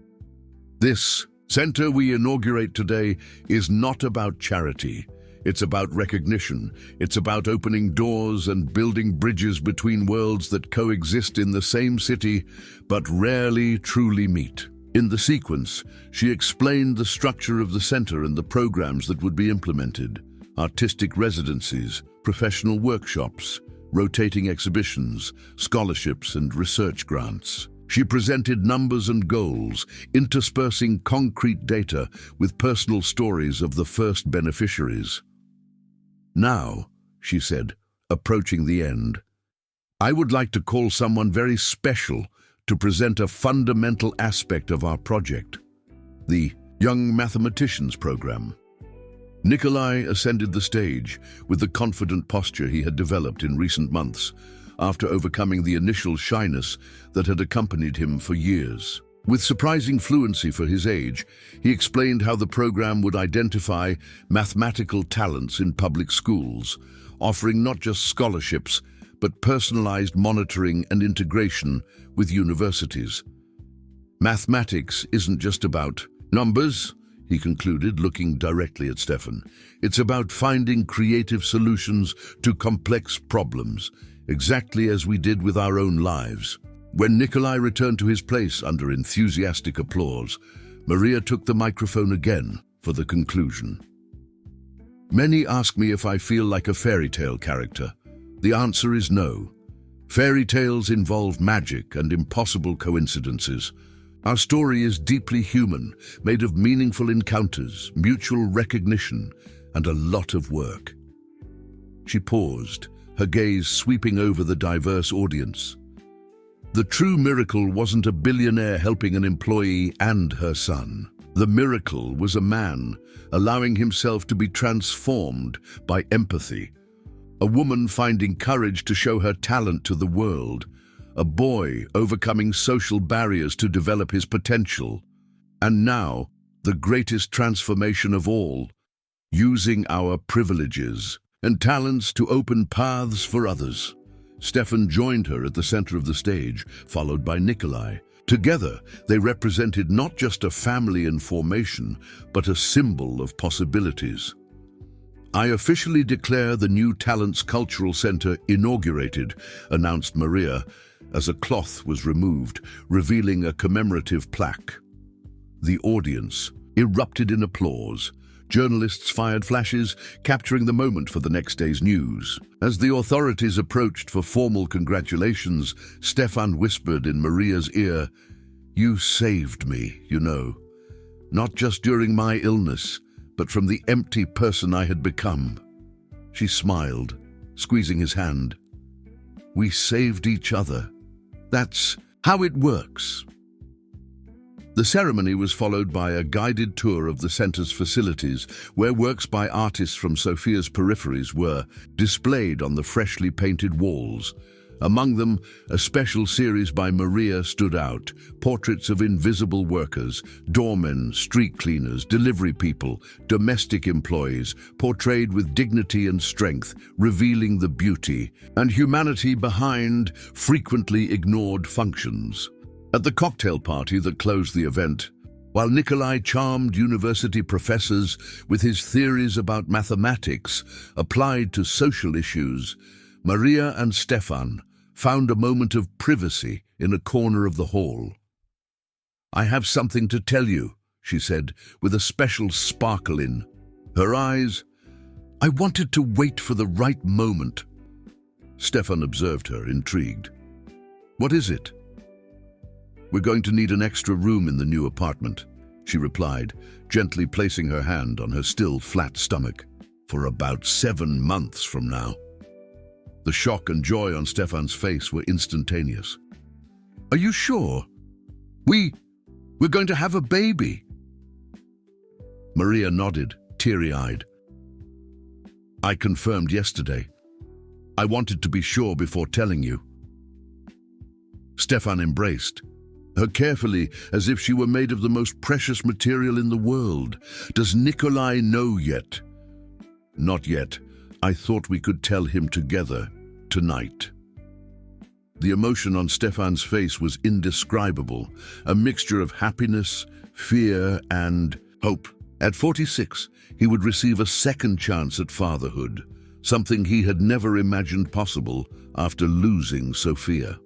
This center we inaugurate today is not about charity. It's about recognition. It's about opening doors and building bridges between worlds that coexist in the same city but rarely truly meet. In the sequence, she explained the structure of the center and the programs that would be implemented: artistic residencies, professional workshops, rotating exhibitions, scholarships, and research grants. She presented numbers and goals, interspersing concrete data with personal stories of the first beneficiaries. "Now," she said, approaching the end, "I would like to call someone very special to present a fundamental aspect of our project, the Young Mathematicians Program." Nikolai ascended the stage with the confident posture he had developed in recent months, after overcoming the initial shyness that had accompanied him for years. With surprising fluency for his age, he explained how the program would identify mathematical talents in public schools, offering not just scholarships, but personalized monitoring and integration with universities. "Mathematics isn't just about numbers," he concluded, looking directly at Stefan. "It's about finding creative solutions to complex problems, exactly as we did with our own lives." When Nikolai returned to his place under enthusiastic applause, Maria took the microphone again for the conclusion. "Many ask me if I feel like a fairy tale character. The answer is no. Fairy tales involve magic and impossible coincidences. Our story is deeply human, made of meaningful encounters, mutual recognition, and a lot of work." She paused, her gaze sweeping over the diverse audience. The true miracle wasn't a billionaire helping an employee and her son. The miracle was a man allowing himself to be transformed by empathy, a woman finding courage to show her talent to the world, a boy overcoming social barriers to develop his potential, and now, the greatest transformation of all, using our privileges and talents to open paths for others. Stefan joined her at the center of the stage, followed by Nikolai. Together, they represented not just a family in formation, but a symbol of possibilities. "I officially declare the new Talents Cultural Center inaugurated," announced Maria, as a cloth was removed, revealing a commemorative plaque. The audience erupted in applause. Journalists fired flashes, capturing the moment for the next day's news. As the authorities approached for formal congratulations, Stefan whispered in Maria's ear, "You saved me, you know. Not just during my illness, but from the empty person I had become. She smiled, squeezing his hand. We saved each other. That's how it works. The ceremony was followed by a guided tour of the center's facilities, where works by artists from Sophia's peripheries were displayed on the freshly painted walls. Among them, a special series by Maria stood out, portraits of invisible workers, doormen, street cleaners, delivery people, domestic employees, portrayed with dignity and strength, revealing the beauty and humanity behind frequently ignored functions. At the cocktail party that closed the event, while Nikolai charmed university professors with his theories about mathematics applied to social issues, Maria and Stefan found a moment of privacy in a corner of the hall. I have something to tell you, she said, with a special sparkle in her eyes. I wanted to wait for the right moment. Stefan observed her, intrigued. What is it? We're going to need an extra room in the new apartment, she replied, gently placing her hand on her still flat stomach. For about 7 months from now. The shock and joy on Stefan's face were instantaneous. Are you sure? We're going to have a baby. Maria nodded, teary-eyed. I confirmed yesterday. I wanted to be sure before telling you. Stefan embraced her carefully, as if she were made of the most precious material in the world. Does Nikolai know yet? Not yet. I thought we could tell him together, tonight. The emotion on Stefan's face was indescribable, a mixture of happiness, fear, and hope. At 46, he would receive a second chance at fatherhood, something he had never imagined possible after losing Sophia.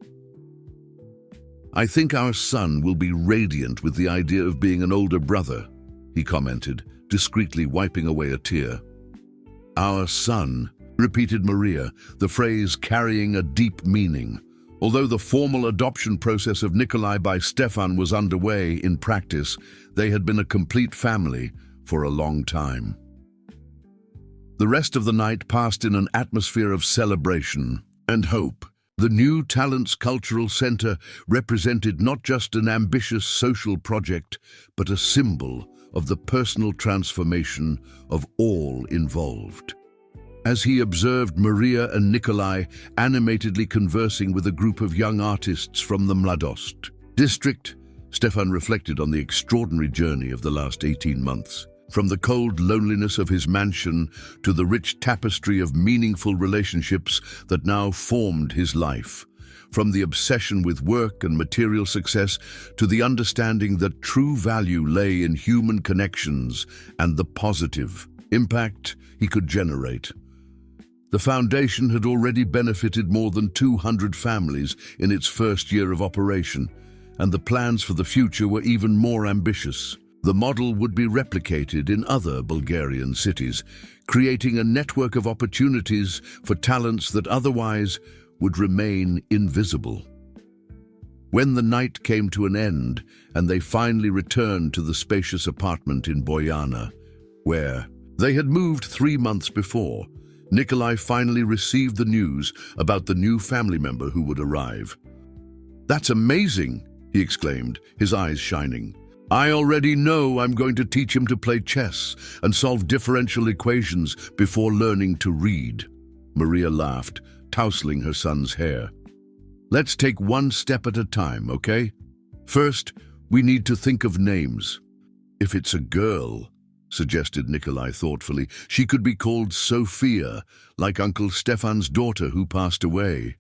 I think our son will be radiant with the idea of being an older brother, he commented, discreetly wiping away a tear. Our son, repeated Maria, the phrase carrying a deep meaning. Although the formal adoption process of Nikolai by Stefan was underway, in practice, they had been a complete family for a long time. The rest of the night passed in an atmosphere of celebration and hope. The New Talents Cultural Center represented not just an ambitious social project, but a symbol of the personal transformation of all involved. As he observed Maria and Nikolai animatedly conversing with a group of young artists from the Mladost district, Stefan reflected on the extraordinary journey of the last 18 months. From the cold loneliness of his mansion to the rich tapestry of meaningful relationships that now formed his life. From the obsession with work and material success to the understanding that true value lay in human connections and the positive impact he could generate. The foundation had already benefited more than 200 families in its first year of operation, and the plans for the future were even more ambitious. The model would be replicated in other Bulgarian cities, creating a network of opportunities for talents that otherwise would remain invisible. When the night came to an end and they finally returned to the spacious apartment in Boyana, where they had moved 3 months before, Nikolai finally received the news about the new family member who would arrive. "That's amazing," he exclaimed, his eyes shining. "I already know I'm going to teach him to play chess and solve differential equations before learning to read." Maria laughed, tousling her son's hair. "Let's take one step at a time, okay? First, we need to think of names. If it's a girl," suggested Nikolai thoughtfully, "she could be called Sophia, like Uncle Stefan's daughter who passed away."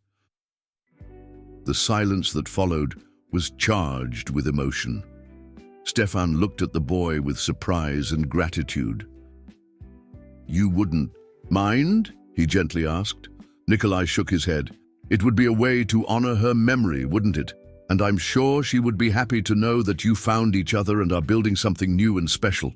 The silence that followed was charged with emotion. Stefan looked at the boy with surprise and gratitude. "You wouldn't mind?" he gently asked. Nikolai shook his head. "It would be a way to honor her memory, wouldn't it? And I'm sure she would be happy to know that you found each other and are building something new and special."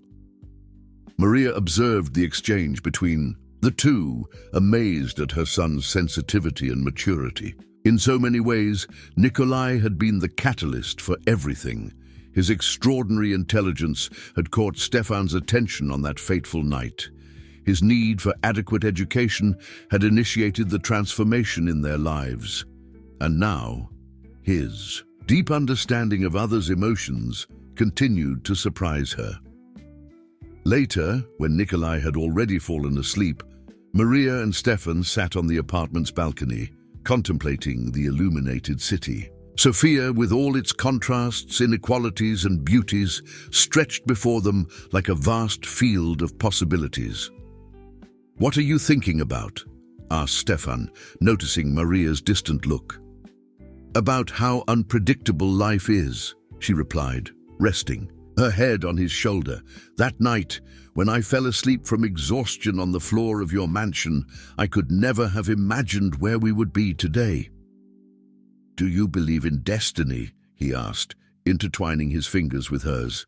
Maria observed the exchange between the two, amazed at her son's sensitivity and maturity. In so many ways, Nikolai had been the catalyst for everything. His extraordinary intelligence had caught Stefan's attention on that fateful night. His need for adequate education had initiated the transformation in their lives. And now, his deep understanding of others' emotions continued to surprise her. Later, when Nikolai had already fallen asleep, Maria and Stefan sat on the apartment's balcony, contemplating the illuminated city. Sofia, with all its contrasts, inequalities and beauties, stretched before them like a vast field of possibilities. "What are you thinking about?" asked Stefan, noticing Maria's distant look. "About how unpredictable life is," she replied, resting her head on his shoulder. "That night, when I fell asleep from exhaustion on the floor of your mansion, I could never have imagined where we would be today." "Do you believe in destiny?" he asked, intertwining his fingers with hers.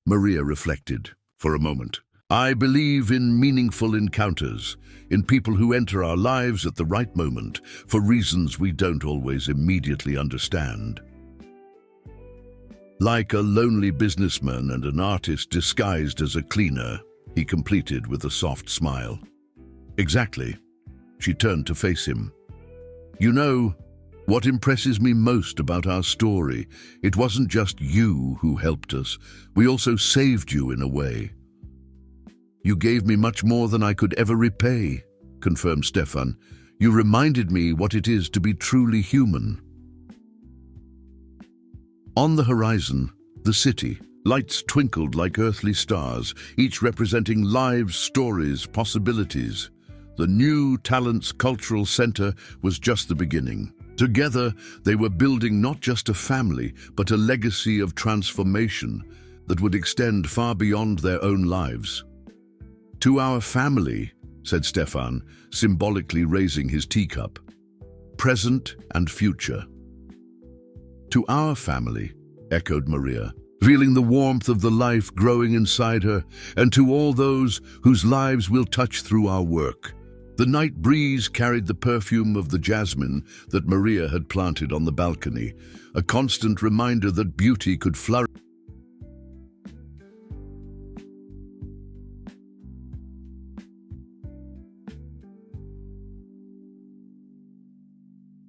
Maria reflected for a moment. "I believe in meaningful encounters, in people who enter our lives at the right moment, for reasons we don't always immediately understand. Like a lonely businessman and an artist disguised as a cleaner," he completed with a soft smile. "Exactly." She turned to face him. "You know, what impresses me most about our story, it wasn't just you who helped us, we also saved you in a way." "You gave me much more than I could ever repay," confirmed Stefan. "You reminded me what it is to be truly human." On the horizon, the city. Lights twinkled like earthly stars, each representing lives, stories, possibilities. The new Talents Cultural Center was just the beginning. Together, they were building not just a family, but a legacy of transformation that would extend far beyond their own lives. "To our family," said Stefan, symbolically raising his teacup. "Present and future." "To our family," echoed Maria, feeling the warmth of the life growing inside her, "and to all those whose lives we'll touch through our work." The night breeze carried the perfume of the jasmine that Maria had planted on the balcony, a constant reminder that beauty could flourish